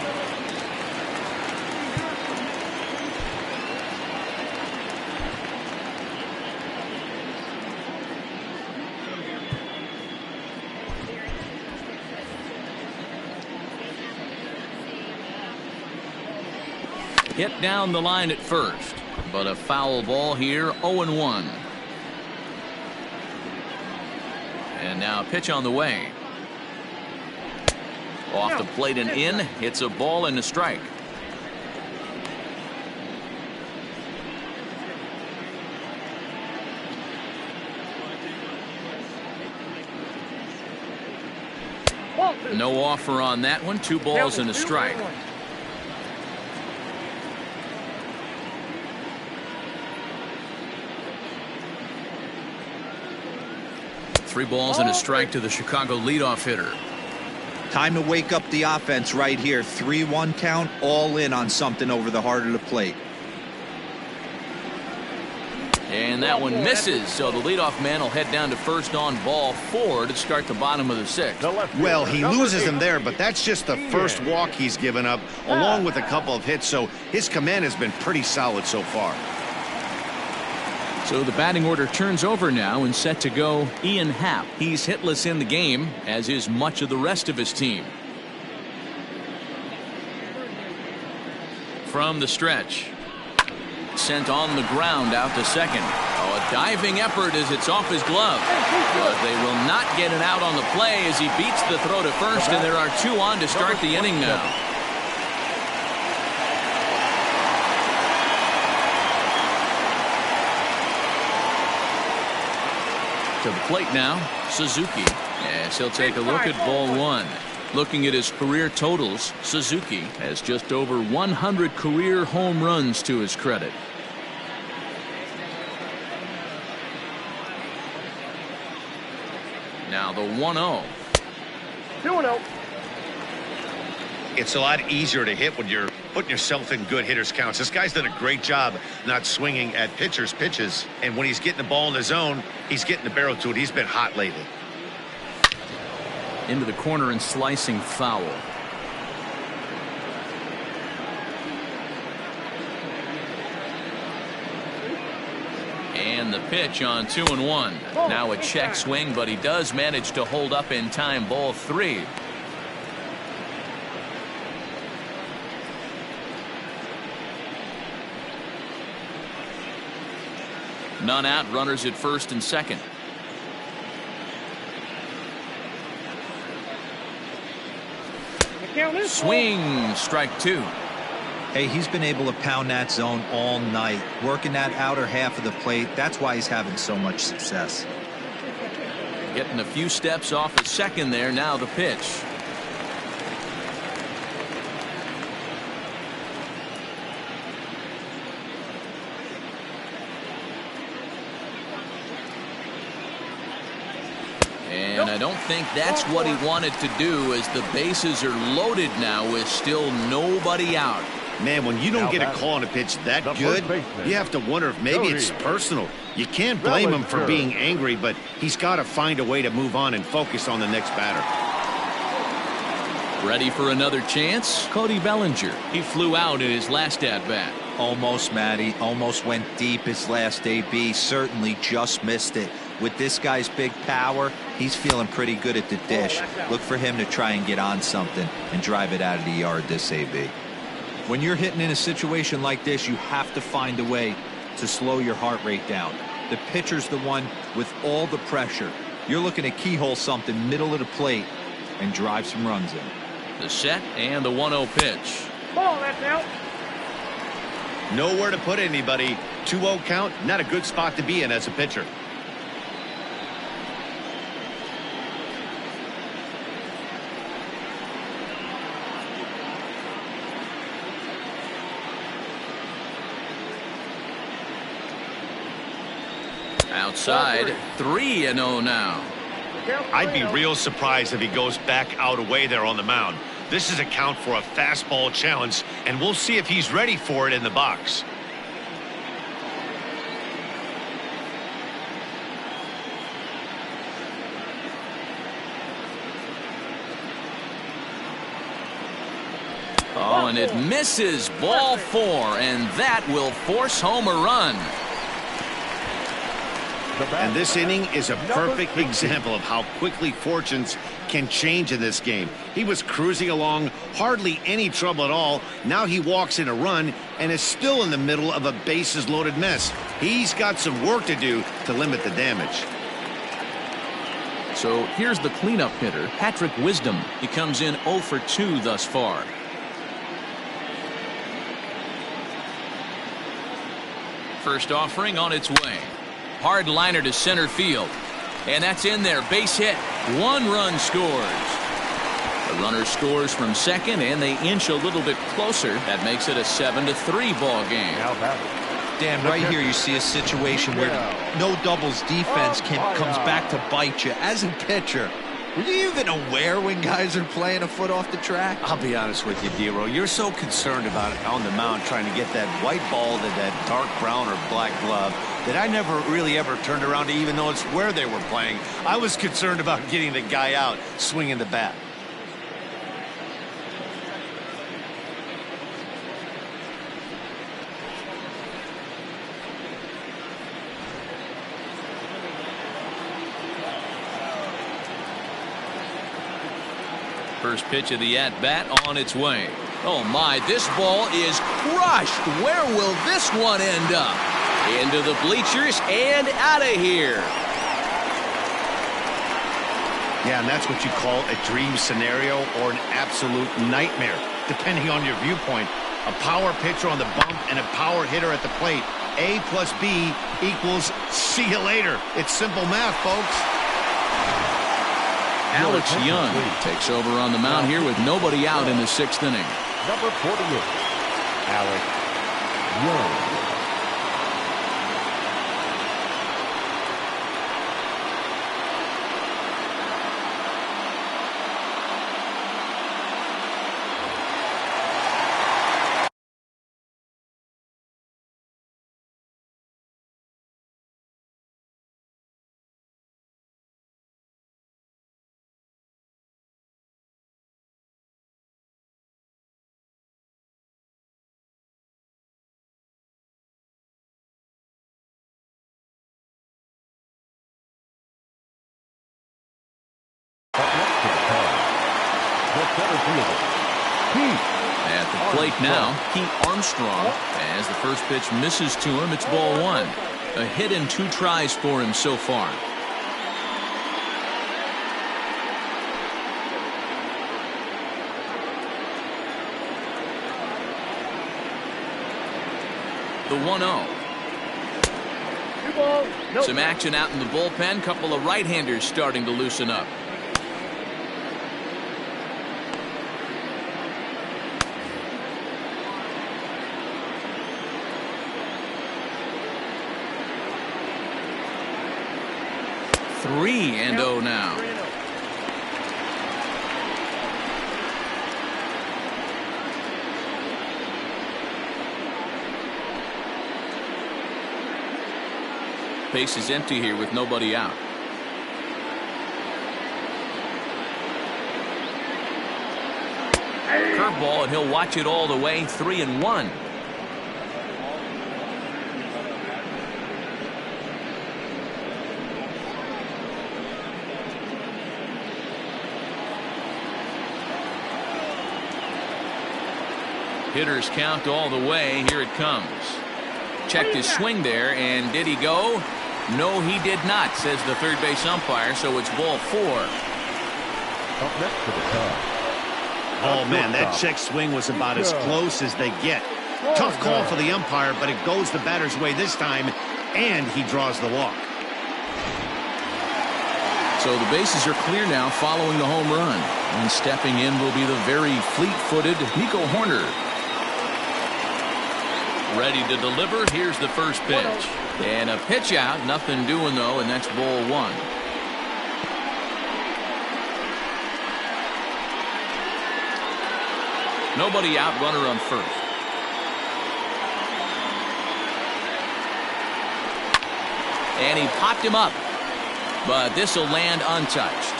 Hit down the line at first, but a foul ball here. 0-1. And now a pitch on the way. Off the plate and in. It's a ball and a strike. No offer on that one. 2 balls and a strike. 3 balls and a strike to the Chicago leadoff hitter. Time to wake up the offense right here. 3-1 count, all in on something over the heart of the plate. And that one misses, so the leadoff man will head down to first on ball 4 to start the bottom of the 6th. Well, he loses him there, but that's just the first walk he's given up, along with a couple of hits, so his command has been pretty solid so far. So the batting order turns over now and set to go Ian Happ. He's hitless in the game, as is much of the rest of his team. From the stretch. Sent on the ground out to second. Oh, a diving effort as it's off his glove. But they will not get it out on the play as he beats the throw to first, and there are 2 on to start the inning now. To the plate now, Suzuki. Yes, he'll take a look at ball 1. Looking at his career totals, Suzuki has just over 100 career home runs to his credit. Now the 1-0. 2-0. It's a lot easier to hit when you're putting yourself in good hitters counts. This guy's done a great job not swinging at pitchers' pitches, and when he's getting the ball in the zone, he's getting the barrel to it. He's been hot lately. Into the corner and slicing foul. And the pitch on 2-1. Now a check swing, but he does manage to hold up in time. Ball 3. None out, runners at first and second. count is Swing, strike 2. Hey, he's been able to pound that zone all night, working that outer half of the plate. That's why he's having so much success. Getting a few steps off a second there. Now the pitch. And I don't think that's what he wanted to do, as the bases are loaded now with still nobody out. Man, when you don't get a call on a pitch that good, you have to wonder if maybe it's personal. You can't blame him for being angry, but he's got to find a way to move on and focus on the next batter. Ready for another chance? Cody Bellinger. He flew out in his last at-bat. Almost, Matty. Almost went deep his last AB. Certainly just missed it. With this guy's big power, he's feeling pretty good at the dish. Look for him to try and get on something and drive it out of the yard this AB. When you're hitting in a situation like this, you have to find a way to slow your heart rate down. The pitcher's the one with all the pressure. You're looking to keyhole something middle of the plate and drive some runs in. The set and the 1-0 pitch. ball. That's out. Nowhere to put anybody. 2-0 count, not a good spot to be in as a pitcher. Outside, 3-0 now. I'd be real surprised if he goes back out away there on the mound. This is a count for a fastball challenge, and we'll see if he's ready for it in the box. Oh, and it misses. Ball 4, and that will force home a run. And this inning is a perfect example of how quickly fortunes can change in this game. He was cruising along, hardly any trouble at all. Now he walks in a run and is still in the middle of a bases-loaded mess. He's got some work to do to limit the damage. So here's the cleanup hitter, Patrick Wisdom. He comes in 0 for 2 thus far. First offering on its way. Hard liner to center field. And that's in there. Base hit. 1 run scores. The runner scores from second, and they inch a little bit closer. That makes it a 7-3 ball game. Dan, right here you see a situation where no doubles defense comes back to bite you. As a pitcher, were you even aware when guys are playing a foot off the track? I'll be honest with you, D-Row. You're so concerned about it on the mound trying to get that white ball to that dark brown or black glove that I never really ever turned around to even notice where they were playing. I was concerned about getting the guy out swinging the bat. First pitch of the at-bat on its way. Oh my, this ball is crushed. Where will this one end up? Into the bleachers and out of here. Yeah, and that's what you call a dream scenario or an absolute nightmare, depending on your viewpoint. A power pitcher on the bump and a power hitter at the plate. A plus B equals see you later. It's simple math, folks. Alex Young takes over on the mound here with nobody out in the 6th inning. Number 48, Alex Young. At the plate now, Pete Armstrong. As the first pitch misses to him, it's ball 1. A hit and 2 tries for him so far. The 1-0. 2 balls. No. Some action out in the bullpen. Couple of right-handers starting to loosen up. Three and 0 now. Base is empty here with nobody out. Curveball, and he'll watch it all the way. 3-1. Hitters count all the way. Here it comes. Checked his swing there, and did he go? No, he did not, says the third base umpire, so it's ball 4. Up next to the Cubs. Oh, man, that check swing was about as close as they get. Tough call for the umpire, but it goes the batter's way this time, and he draws the walk. So the bases are clear now following the home run. And stepping in will be the very fleet-footed Nico Horner. Ready to deliver. Here's the first pitch. And a pitch out. Nothing doing, though, and that's ball 1. Nobody out, runner on first. And he popped him up. But this will land untouched.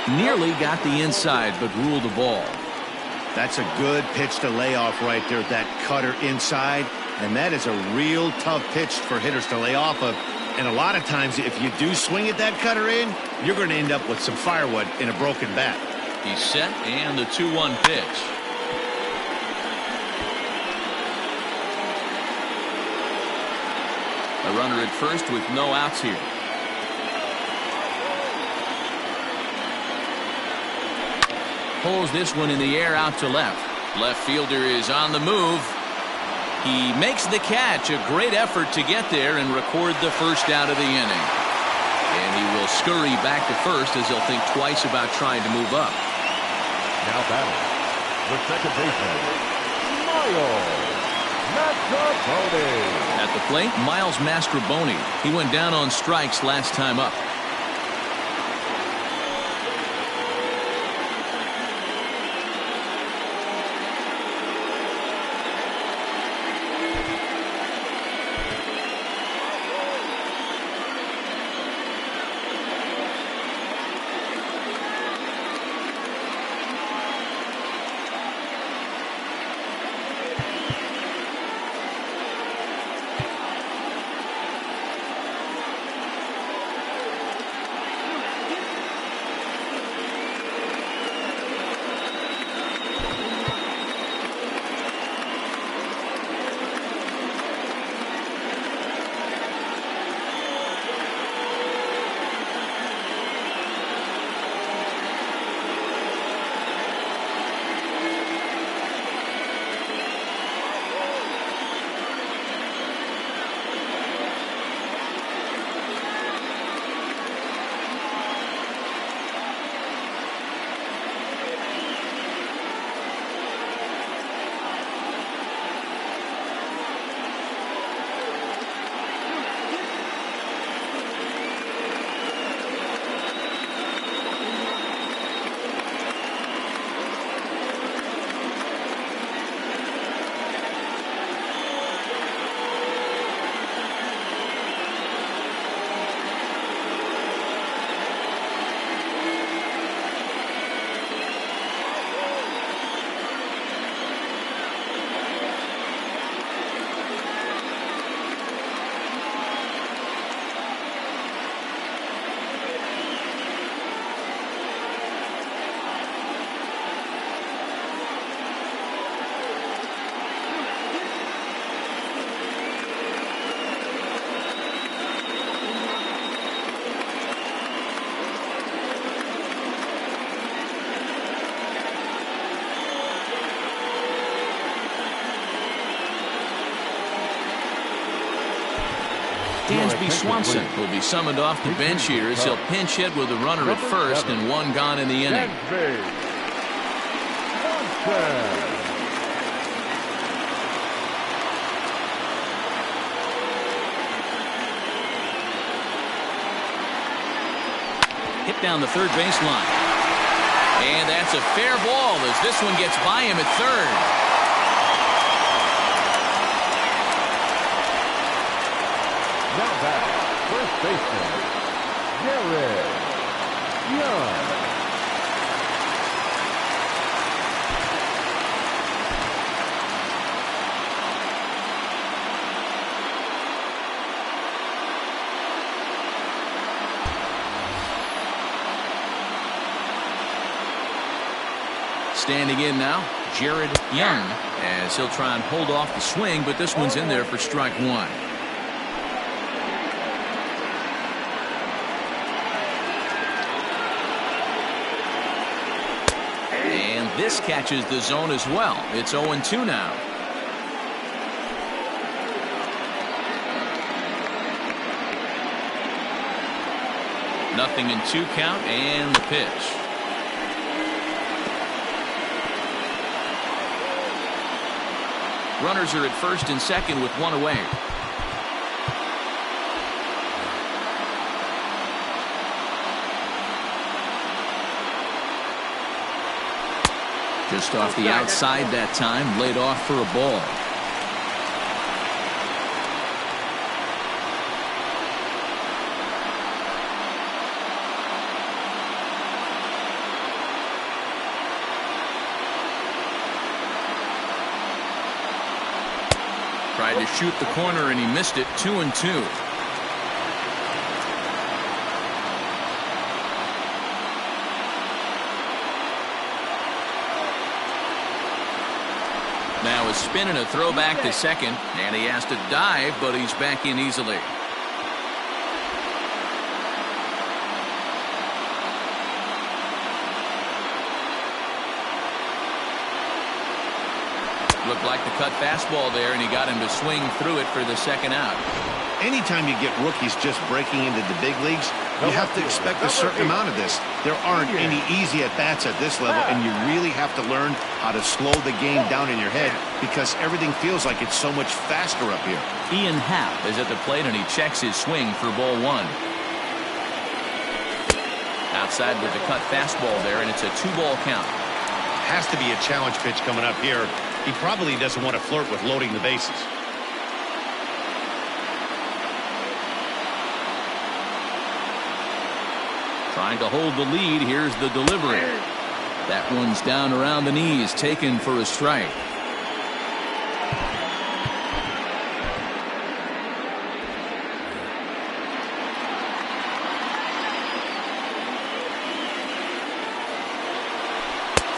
Nearly got the inside, but ruled the ball. That's a good pitch to lay off right there, that cutter inside. And that is a real tough pitch for hitters to lay off of. And a lot of times, if you do swing at that cutter in, you're going to end up with some firewood in a broken bat. He's set, and the 2-1 pitch. A runner at first with no outs here. Pulls this one in the air out to left. Left fielder is on the move. He makes the catch. A great effort to get there and record the first out of the inning. And he will scurry back to first as he'll think twice about trying to move up. Now batting, the second baseman, Miles Mastrobuoni. At the plate, Miles Mastrobuoni. He went down on strikes last time up. Dansby Swanson will be summoned off the bench here as he'll pinch hit with a runner at first and one gone in the inning. Hit down the third baseline. And that's a fair ball as this one gets by him at third. Now back, first baseman, Jared Young. Standing in now, Jared Young, as he'll try and hold off the swing, but this one's in there for strike one. And this catches the zone as well. It's 0-2 now. Nothing in 2 count and the pitch. Runners are at first and second with one away. Just off the outside that time, laid off for a ball. Tried to shoot the corner and he missed it. 2-2. Now a spin and a throw back to second, and he has to dive, but he's back in easily. Looked like the cut fastball there, and he got him to swing through it for the second out. Anytime you get rookies just breaking into the big leagues, you have to expect a certain amount of this. There aren't any easy at-bats at this level, and you really have to learn how to slow the game down in your head because everything feels like it's so much faster up here. Ian Happ is at the plate, and he checks his swing for ball one. Outside with the cut fastball there, and it's a 2-ball count. Has to be a challenge pitch coming up here. He probably doesn't want to flirt with loading the bases. Trying to hold the lead. Here's the delivery. That one's down around the knees, taken for a strike.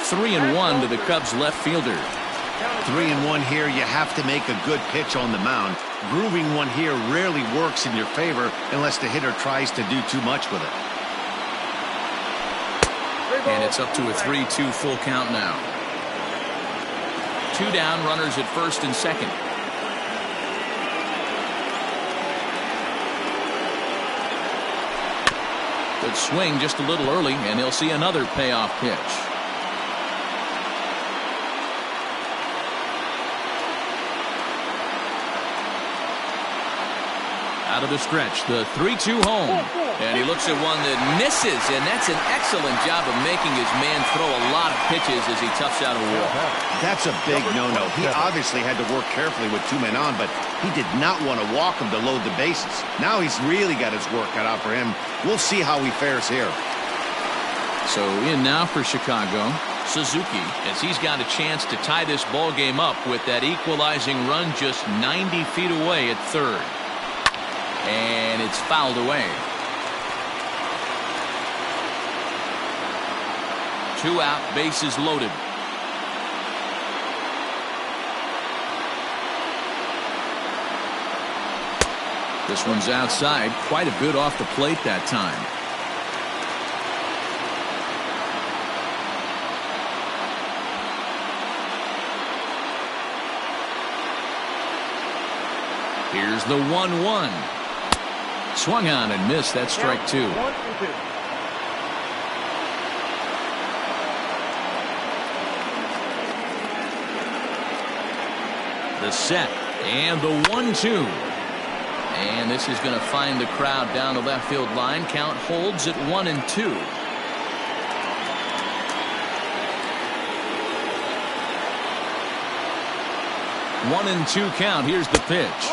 Three and one to the Cubs left fielder. 3-1 here. You have to make a good pitch on the mound. Grooving one here rarely works in your favor unless the hitter tries to do too much with it. And it's up to a 3-2 full count now. 2 down, runners at first and second. Good swing just a little early, and he'll see another payoff pitch. Out of the stretch, the 3-2 home. And he looks at one that misses, and that's an excellent job of making his man throw a lot of pitches as he toughs out a walk. That's a big no-no. He obviously had to work carefully with 2 men on, but he did not want to walk him to load the bases. Now he's really got his work cut out for him. We'll see how he fares here. So in now for Chicago, Suzuki, as he's got a chance to tie this ball game up with that equalizing run just 90 feet away at third. And it's fouled away. 2 out, bases loaded. This one's outside, quite a bit off the plate that time. Here's the 1-1. Swung on and missed. That's strike two. 1-2. The set and the 1-2. And this is going to find the crowd down the left field line. Count holds at 1-2. 1-2 count. Here's the pitch.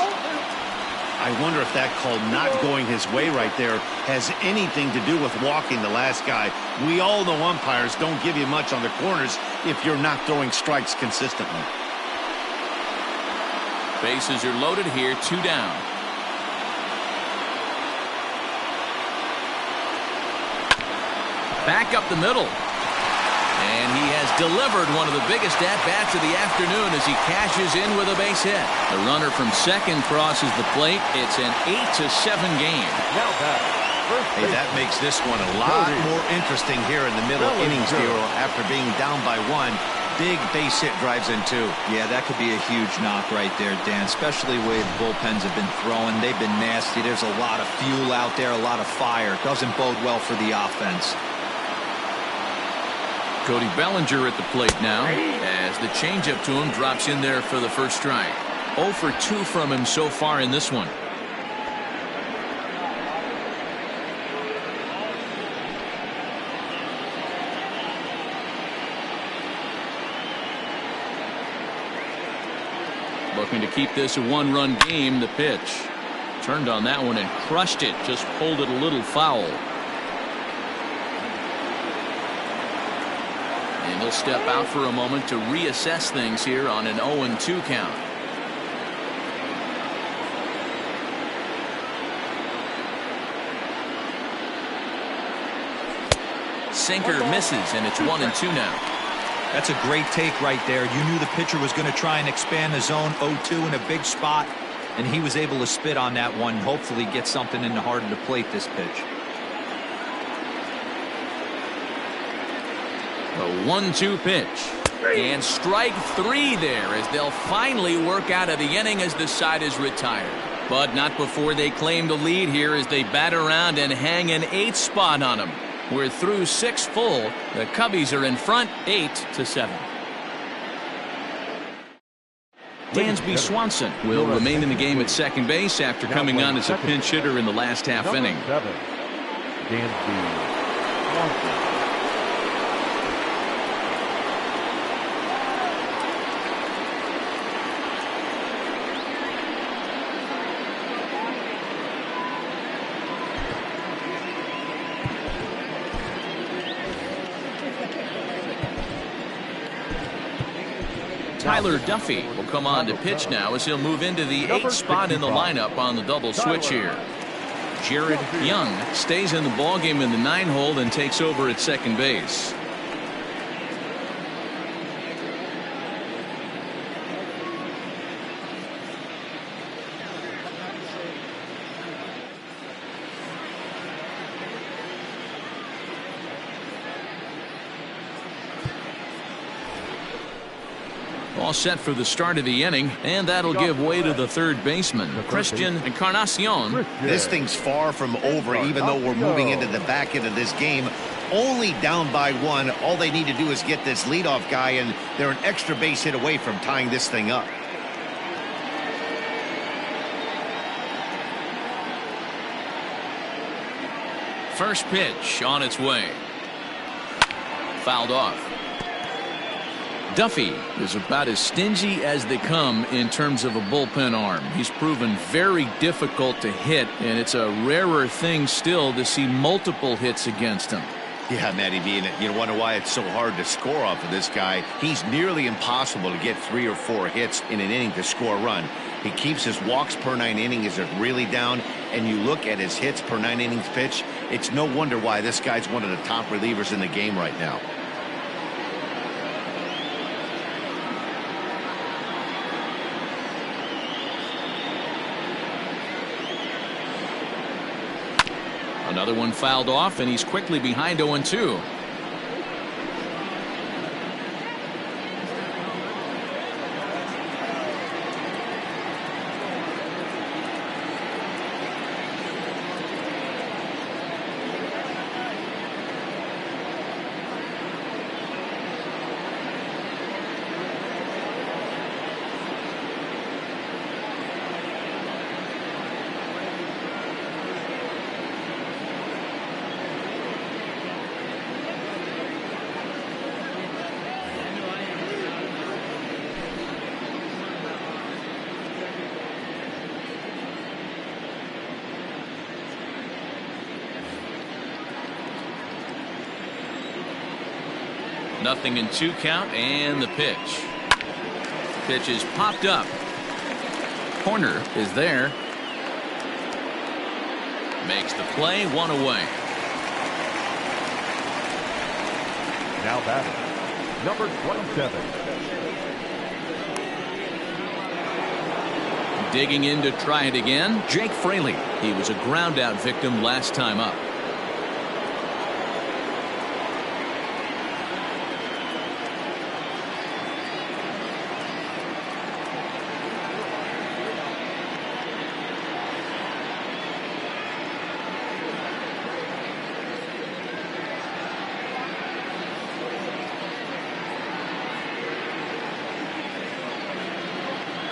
I wonder if that call not going his way right there has anything to do with walking the last guy. We all know umpires don't give you much on the corners if you're not throwing strikes consistently. Bases are loaded here. 2 down. Back up the middle. And he has delivered one of the biggest at-bats of the afternoon as he cashes in with a base hit. The runner from second crosses the plate. It's an 8-7 game. Now back. Hey, that makes this one a lot more interesting here in the middle innings, Giro, after being down by 1. Big base hit drives in 2. Yeah, that could be a huge knock right there, Dan, especially the way the bullpens have been throwing. They've been nasty. There's a lot of fuel out there, a lot of fire. Doesn't bode well for the offense. Cody Bellinger at the plate now as the changeup to him drops in there for the first strike. 0 for 2 from him so far in this one. Looking to keep this a 1-run game. The pitch turned on that one and crushed it. Just pulled it a little foul. And he'll step out for a moment to reassess things here on an 0-2 count. Sinker misses, and it's 1-2 now. That's a great take right there. You knew the pitcher was going to try and expand the zone. 0-2 in a big spot, and he was able to spit on that one. Hopefully get something in the heart of the plate this pitch. The 1-2 pitch. And strike 3 there as they'll finally work out of the inning as the side is retired. But not before they claim the lead here as they bat around and hang an 8th spot on them. We're through 6 full. The Cubbies are in front 8-7. Dansby Swanson will remain in the game at second base after coming on as a pinch hitter in the last half inning. 7. Dansby Swanson. Tyler Duffy will come on to pitch now as he'll move into the 8th spot in the lineup on the double switch here. Jared Young stays in the ballgame in the 9-hole and takes over at second base. All set for the start of the inning, and that'll give way to the third baseman, Christian Encarnacion. This thing's far from over, even though we're moving into the back end of this game. Only down by 1. All they need to do is get this leadoff guy, and they're an extra base hit away from tying this thing up. First pitch on its way. Fouled off. Duffy is about as stingy as they come in terms of a bullpen arm. He's proven very difficult to hit, and it's a rarer thing still to see multiple hits against him. Yeah, Matty B, and you wonder why it's so hard to score off of this guy. He's nearly impossible to get 3 or 4 hits in an inning to score a run. He keeps his walks per 9 innings is really down, and you look at his hits per 9 innings pitch, it's no wonder why this guy's one of the top relievers in the game right now. Another one fouled off, and he's quickly behind 0-2. 0-2 count, and the pitch. Pitch is popped up. Corner is there. Makes the play, 1 away. Now batting, number 27. Digging in to try it again, Jake Fraley. He was a ground out victim last time up.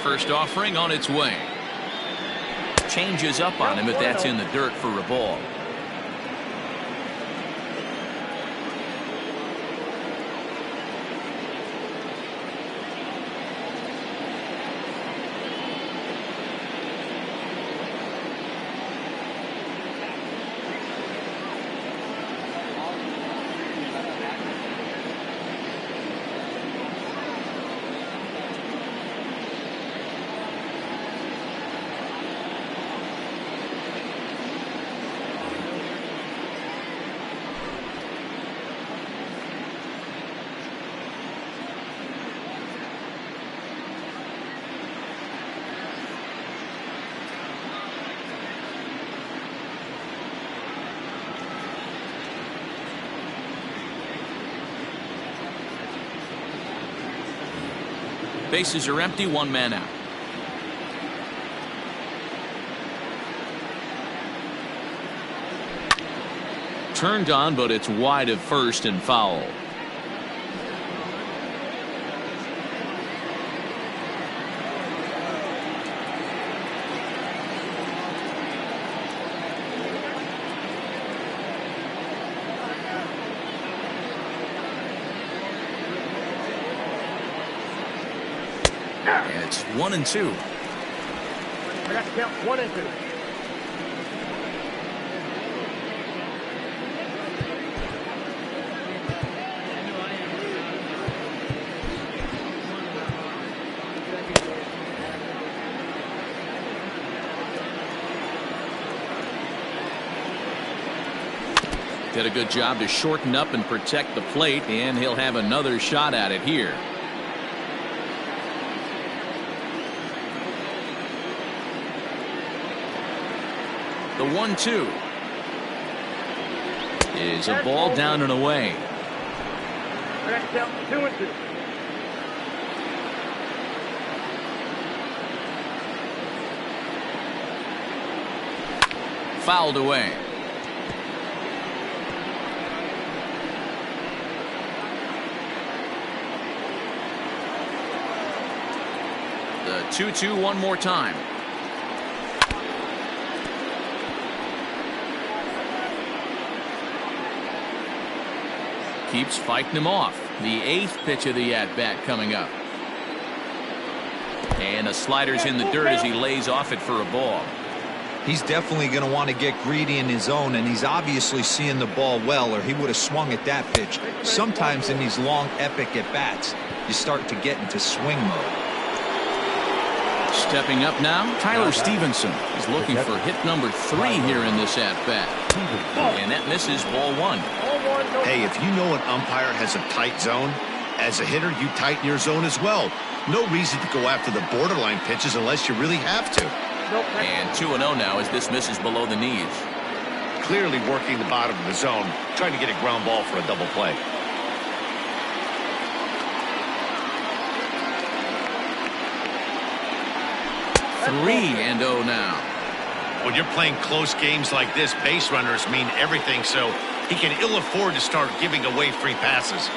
First offering on its way. Changes up on him, but that's in the dirt for a ball. Bases are empty, 1 man out. Turned on, but it's wide of first and foul. It's 1-2. I got to count 1 and 2. Did a good job to shorten up and protect the plate, and he'll have another shot at it here. The 1-2 is a ball down and away. I got to count 2 and 2. Fouled away. The 2-2 one more time. Keeps fighting him off. The 8th pitch of the at-bat coming up. And a slider's in the dirt as he lays off it for a ball. He's definitely going to want to get greedy in his zone, and he's obviously seeing the ball well, or he would have swung at that pitch. Sometimes in these long, epic at-bats, you start to get into swing mode. Stepping up now, Tyler Stevenson is looking for hit number 3 here in this at-bat. And that misses, ball 1. Hey, if you know an umpire has a tight zone, as a hitter, you tighten your zone as well. No reason to go after the borderline pitches unless you really have to. And 2-0 now as this misses below the knees. Clearly working the bottom of the zone, trying to get a ground ball for a double play. Three-0 now. When you're playing close games like this, base runners mean everything, so he can ill afford to start giving away free passes.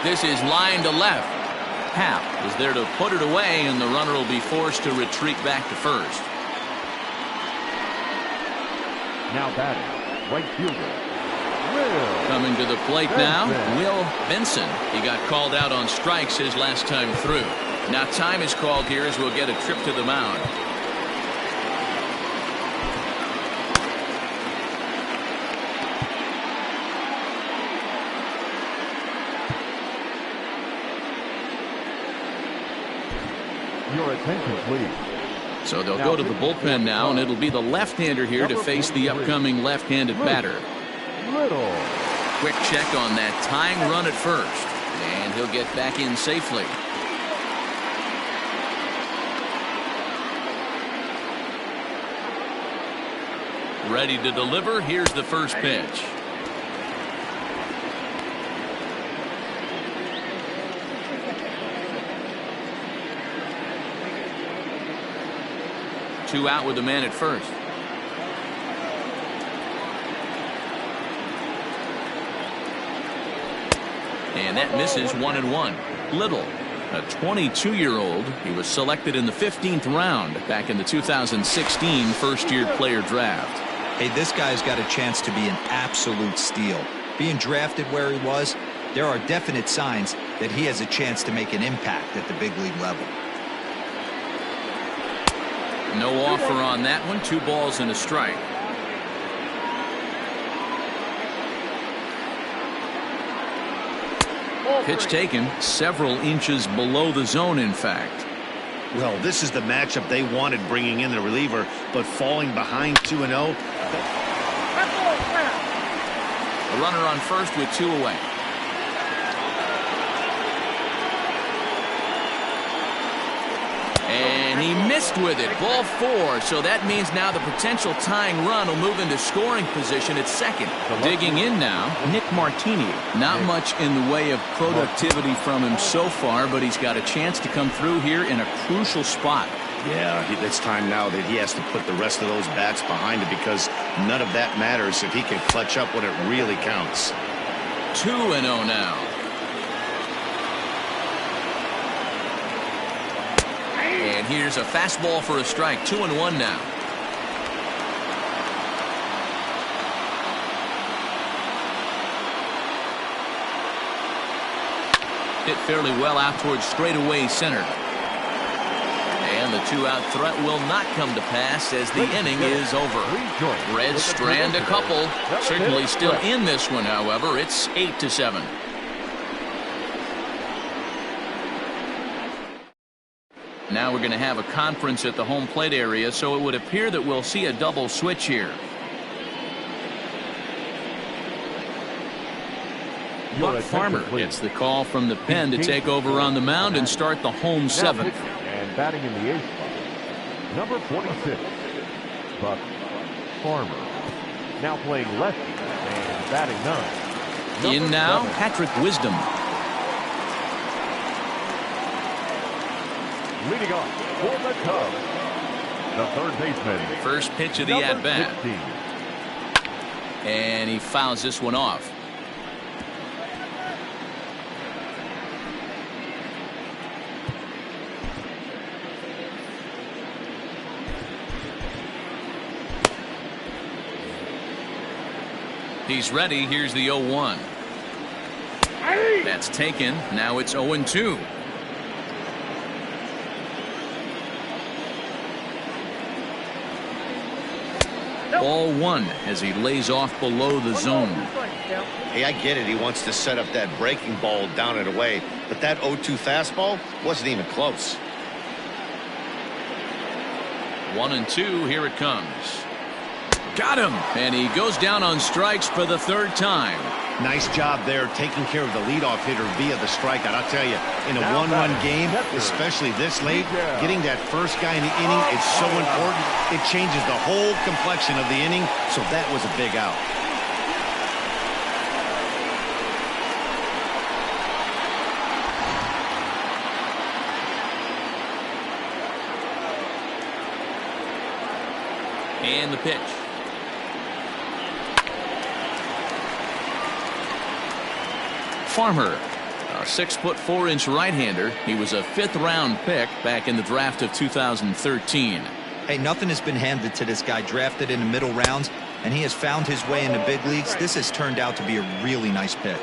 This is line to left. Happ is there to put it away, and the runner will be forced to retreat back to first. Now batting, right fielder, Will. Coming to the plate now, Will Benson. He got called out on strikes his last time through. Now time is called here as we'll get a trip to the mound. Your attention, please. So they'll go to the bullpen now, and it'll be the left-hander here to face the upcoming left-handed batter. Little. Quick check on that tying run at first, and he'll get back in safely. Ready to deliver. Here's the first pitch. Two out with the man at first. And that misses 1-1. Little, a 22-year-old. He was selected in the 15th round back in the 2016 first-year player draft. Hey, this guy's got a chance to be an absolute steal. Being drafted where he was, there are definite signs that he has a chance to make an impact at the big league level. No offer on that one. 2 balls and a strike. Pitch taken several inches below the zone, in fact. Well, this is the matchup they wanted, bringing in the reliever, but falling behind 2-0. A runner on first with 2 away. And he missed with it. Ball 4. So that means now the potential tying run will move into scoring position at second. Digging in now, Nick Martini. Not much in the way of productivity from him so far, but he's got a chance to come through here in a crucial spot. Yeah, it's time now that he has to put the rest of those bats behind it, because none of that matters if he can clutch up when it really counts. 2-0 now. And here's a fastball for a strike. 2-1 now. Hit fairly well out towards straightaway center. And the 2-out threat will not come to pass as the inning is over. Reds strand a couple. Certainly still in this one, however. It's 8-7. Now we're going to have a conference at the home plate area, so it would appear that we'll see a double switch here. Buck Farmer gets the call from the pen to take over on the mound and start the home 7th. And batting in the 8th spot, number 46, Buck Farmer. Now playing lefty and batting 9. In now, Patrick Wisdom. Leading off for the Cubs, the third baseman. First pitch of the at-bat. And he fouls this one off. He's ready. Here's the 0-1. That's taken. Now it's 0-2. Ball 1 as he lays off below the zone. Hey, I get it. He wants to set up that breaking ball down and away, but that 0-2 fastball wasn't even close. 1-2. Here it comes. Got him. And he goes down on strikes for the 3rd time. Nice job there, taking care of the leadoff hitter via the strikeout. I'll tell you, in a 1-run game, especially this late, getting that first guy in the inning is so important. It changes the whole complexion of the inning, so that was a big out. And the pitch. Farmer, a 6'4" right-hander. He was a 5th-round pick back in the draft of 2013. Hey, nothing has been handed to this guy. Drafted in the middle rounds, and he has found his way in the big leagues. This has turned out to be a really nice pick.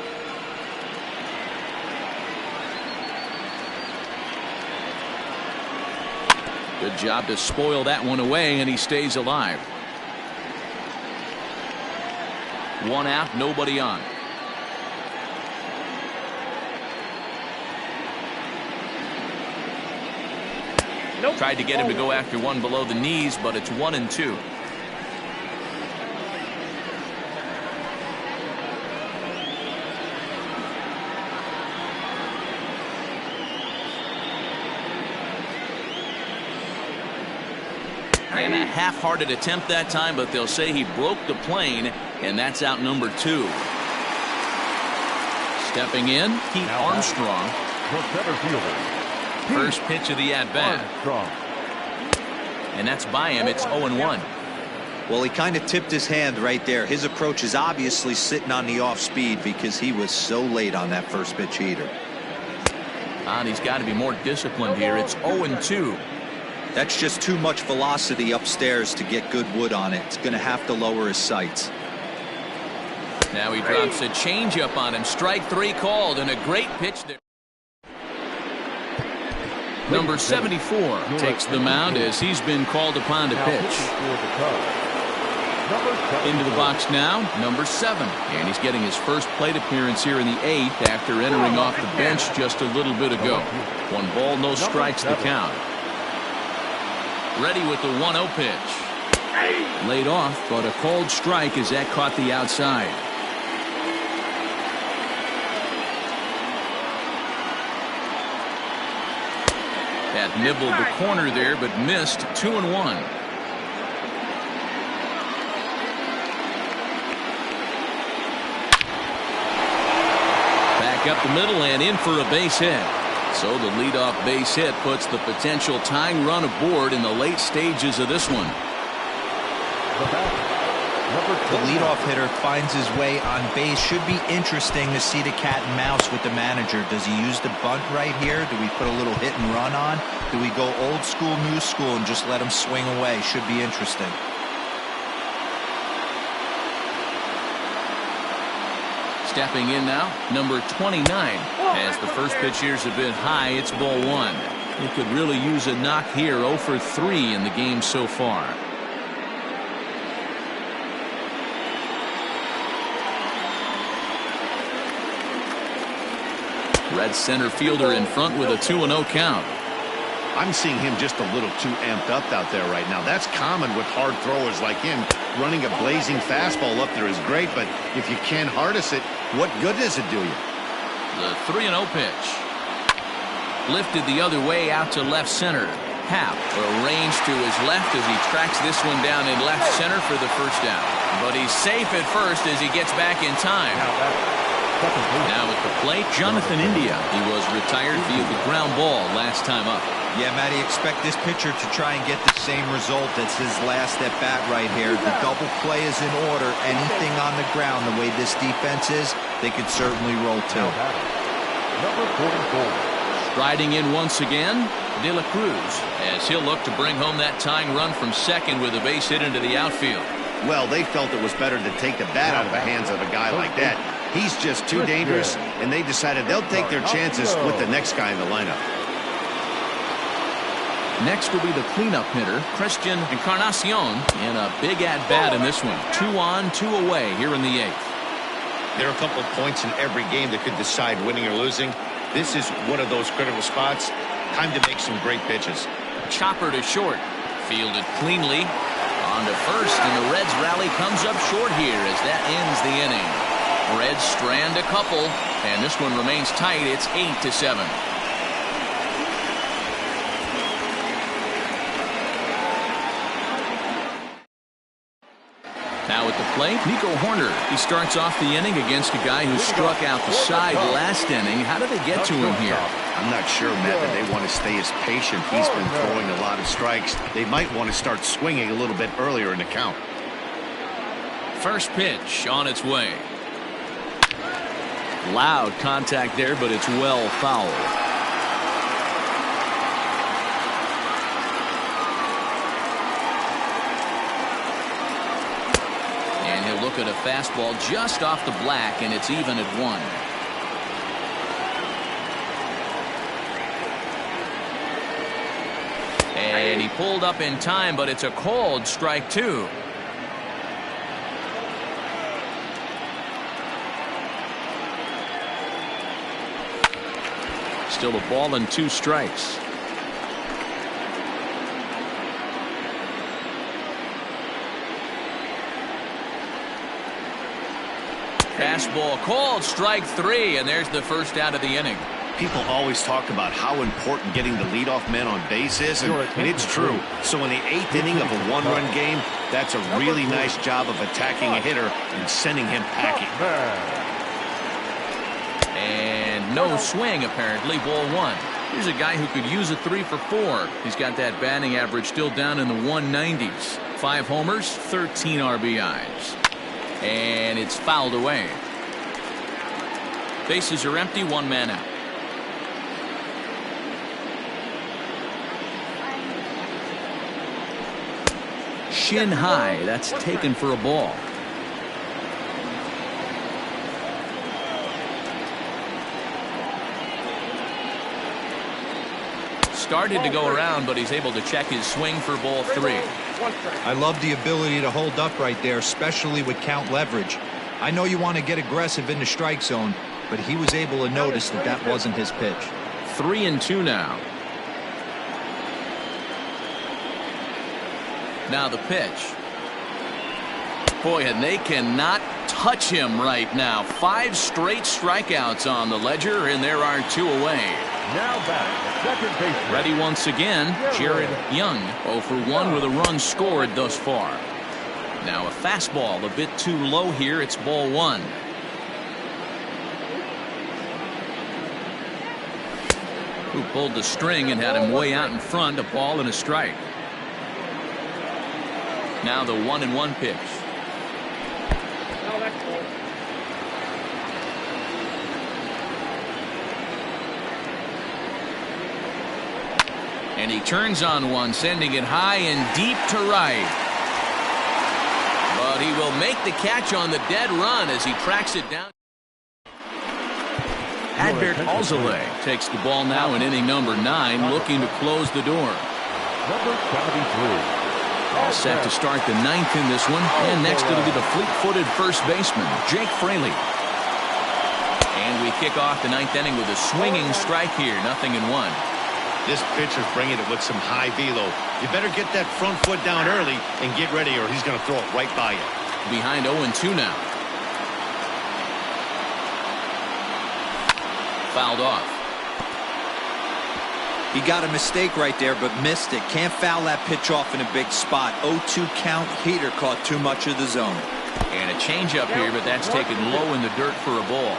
Good job to spoil that one away, and he stays alive. 1 out, nobody on. Tried to get him to go after one below the knees, but it's 1-2. And a half-hearted attempt that time, but they'll say he broke the plane, and that's out number 2. Stepping in, Pete Armstrong. The center fielder. First pitch of the at-bat. And that's by him. It's 0-1. Well, he kind of tipped his hand right there. His approach is obviously sitting on the off speed because he was so late on that first pitch heater. And he's got to be more disciplined here. It's 0-2. That's just too much velocity upstairs to get good wood on it. It's going to have to lower his sights. Now he drops a changeup on him. Strike 3 called, and a great pitch there. Number 74 takes the mound as he's been called upon to pitch. Into the box now, number 7. And he's getting his first plate appearance here in the 8th after entering off the bench just a little bit ago. 1 ball, no strikes the count. Ready with the 1-0 pitch. Laid off, but a called strike as that caught the outside. That nibbled the corner there, but missed. 2-1. Back up the middle and in for a base hit. So the leadoff base hit puts the potential tying run aboard in the late stages of this one. The leadoff hitter finds his way on base. Should be interesting to see the cat and mouse with the manager. Does he use the bunt right here? Do we put a little hit and run on? Do we go old school, new school, and just let him swing away? Should be interesting. Stepping in now, number 29. As the first pitch here's a bit high, it's ball 1. He could really use a knock here. 0 for 3 in the game so far. Red center fielder in front with a 2-0 count. I'm seeing him just a little too amped up out there right now. That's common with hard throwers like him. Running a blazing fastball up there is great, but if you can't harness it, what good does it do you? The 3-0 pitch. Lifted the other way out to left center. Happ arranged to his left as he tracks this one down in left center for the first out. But he's safe at first as he gets back in time. Now at the plate, Jonathan India. He was retired via the ground ball last time up. Yeah, Matty, expect this pitcher to try and get the same result as his last at bat right here. The double play is in order. Anything on the ground, the way this defense is, they could certainly roll too. Number 44. Striding in once again, De La Cruz, as he'll look to bring home that tying run from second with a base hit into the outfield. Well, they felt it was better to take the bat out of the hands of a guy like that. He's just too dangerous, and they decided they'll take their chances with the next guy in the lineup. Next will be the cleanup hitter, Christian Encarnacion, in a big at-bat in this one. 2 on, 2 away here in the 8th. There are a couple of points in every game that could decide winning or losing. This is one of those critical spots. Time to make some great pitches. Chopper to short. Fielded cleanly. On to first, and the Reds rally comes up short here as that ends the inning. Reds strand a couple, and this one remains tight. It's 8-7. Now at the plate, Nico Horner. He starts off the inning against a guy who struck out the side last inning. How did they get to him here? I'm not sure, Matt, that they want to stay as patient. He's been throwing a lot of strikes. They might want to start swinging a little bit earlier in the count. First pitch on its way. Loud contact there, but it's well fouled. And he'll look at a fastball just off the black, and it's even at 1. And he pulled up in time, but it's a called strike 2. Still a ball and 2 strikes. Fastball called, strike 3, and there's the first out of the inning. People always talk about how important getting the leadoff man on base is, and it's true. So in the 8th inning of a one-run game, that's a really nice job of attacking a hitter and sending him packing. And no swing, apparently. Ball 1. Here's a guy who could use a 3 for 4. He's got that batting average still down in the 190s. 5 homers, 13 RBIs. And it's fouled away. Bases are empty, 1 man out. Shin high, that's taken for a ball. Started to go around, but he's able to check his swing for ball 3. I love the ability to hold up right there, especially with count leverage. I know you want to get aggressive in the strike zone, but he was able to notice that that wasn't his pitch. 3-2 now. Now the pitch. Boy, and they cannot touch him right now. 5 straight strikeouts on the ledger, and there are 2 away. Now back, second base. Ready once again, Jared Young, 0 for 1 with a run scored thus far. Now a fastball, a bit too low here. It's ball 1. Who pulled the string and had him way out in front, a ball and a strike. Now the 1-1 pitch. And he turns on one, sending it high and deep to right. But he will make the catch on the dead run as he tracks it down. Adbert Alzolay takes the ball now in inning number 9, looking to close the door. Number 73. All set to start the 9th in this one, and next it'll be the fleet-footed first baseman, Jake Fraley. And we kick off the 9th inning with a swinging strike here, 0-1. This pitcher's bringing it with some high velo. You better get that front foot down early and get ready, or he's going to throw it right by you. Behind 0-2 now. Fouled off. He got a mistake right there, but missed it. Can't foul that pitch off in a big spot. 0-2 count. Heater caught too much of the zone. And a changeup here, but that's taken low in the dirt for a ball.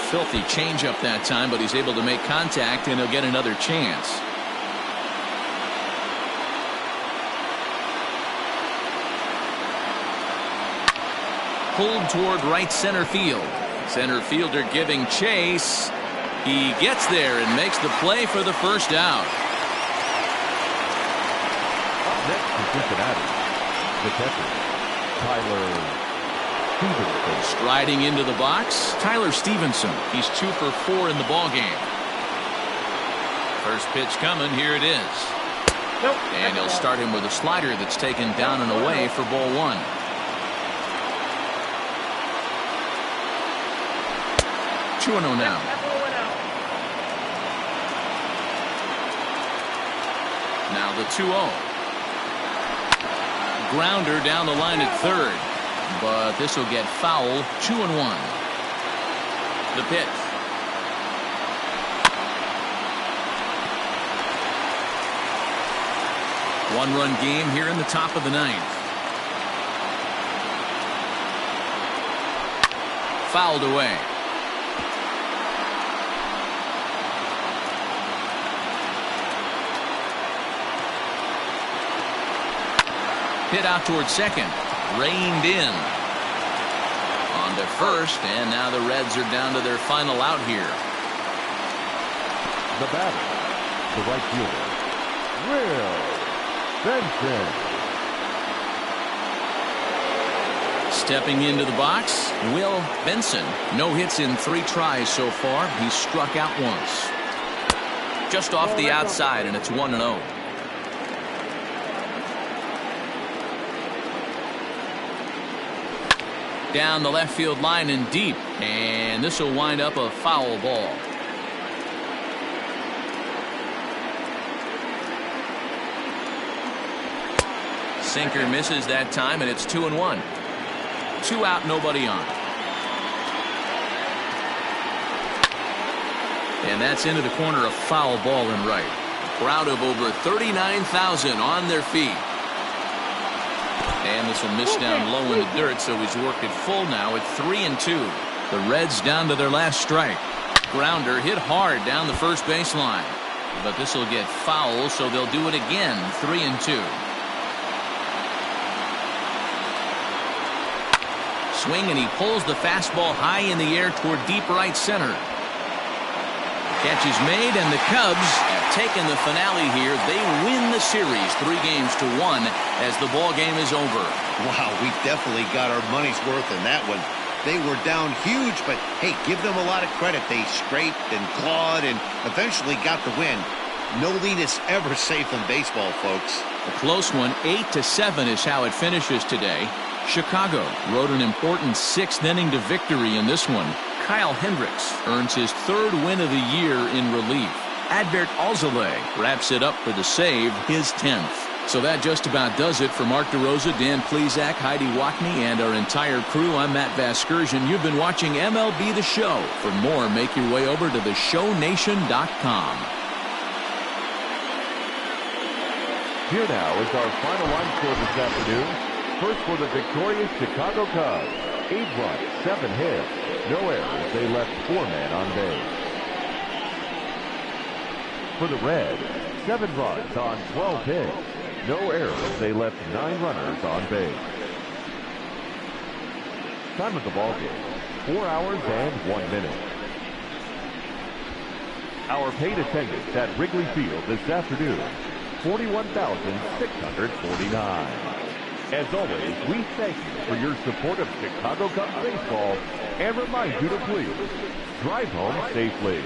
Filthy changeup that time, but he's able to make contact, and he'll get another chance. Pulled toward right center field. Center fielder giving chase. He gets there and makes the play for the first out. Up next to Cincinnati, the catcher, Tyler Stevenson. Striding into the box, Tyler Stevenson. He's 2 for 4 in the ballgame. First pitch coming. Here it is. And he'll start him with a slider that's taken down and away for ball 1. Two and 0 now. Now the 2-0. Grounder down the line at third, but this will get foul. 2-1. The pitch. One-run game here in the top of the 9th. Fouled away. Hit out towards second. Reined in. On to first, and now the Reds are down to their final out here. The batter, the right fielder, Will Benson. Stepping into the box, Will Benson. No hits in 3 tries so far. He's struck out once. Just off the outside, and it's 1-0. Down the left field line and deep, and this will wind up a foul ball. Sinker misses that time, and it's 2-1. 2 out, nobody on. And that's into the corner, a foul ball in right. A crowd of over 39,000 on their feet. And this will miss down low in the dirt, so he's worked it full now at 3-2. The Reds down to their last strike. Grounder hit hard down the first baseline. But this will get foul, so they'll do it again. 3-2. Swing, and he pulls the fastball high in the air toward deep right center. Catch is made, and the Cubs have taken the finale here. They win the series 3-1 as the ball game is over. Wow, we definitely got our money's worth in that one. They were down huge, but hey, give them a lot of credit. They scraped and clawed and eventually got the win. No lead is ever safe in baseball, folks. A close one. 8-7 is how it finishes today. Chicago rode an important 6th inning to victory in this one. Kyle Hendricks earns his 3rd win of the year in relief. Adbert Alzolay wraps it up for the save, his 10th. So that just about does it for Mark DeRosa, Dan Plesac, Heidi Wackney, and our entire crew. I'm Matt Vasgersian. You've been watching MLB The Show. For more, make your way over to theshownation.com. Here now is our final line score this afternoon. First for the victorious Chicago Cubs. 8 runs, 7 hits, no errors. They left 4 men on base. For the Reds, 7 runs on 12 hits, no errors. They left 9 runners on base. Time of the ball game, 4 hours and 1 minute. Our paid attendance at Wrigley Field this afternoon, 41,649. As always, we thank you for your support of Chicago Cubs baseball and remind you to please drive home safely.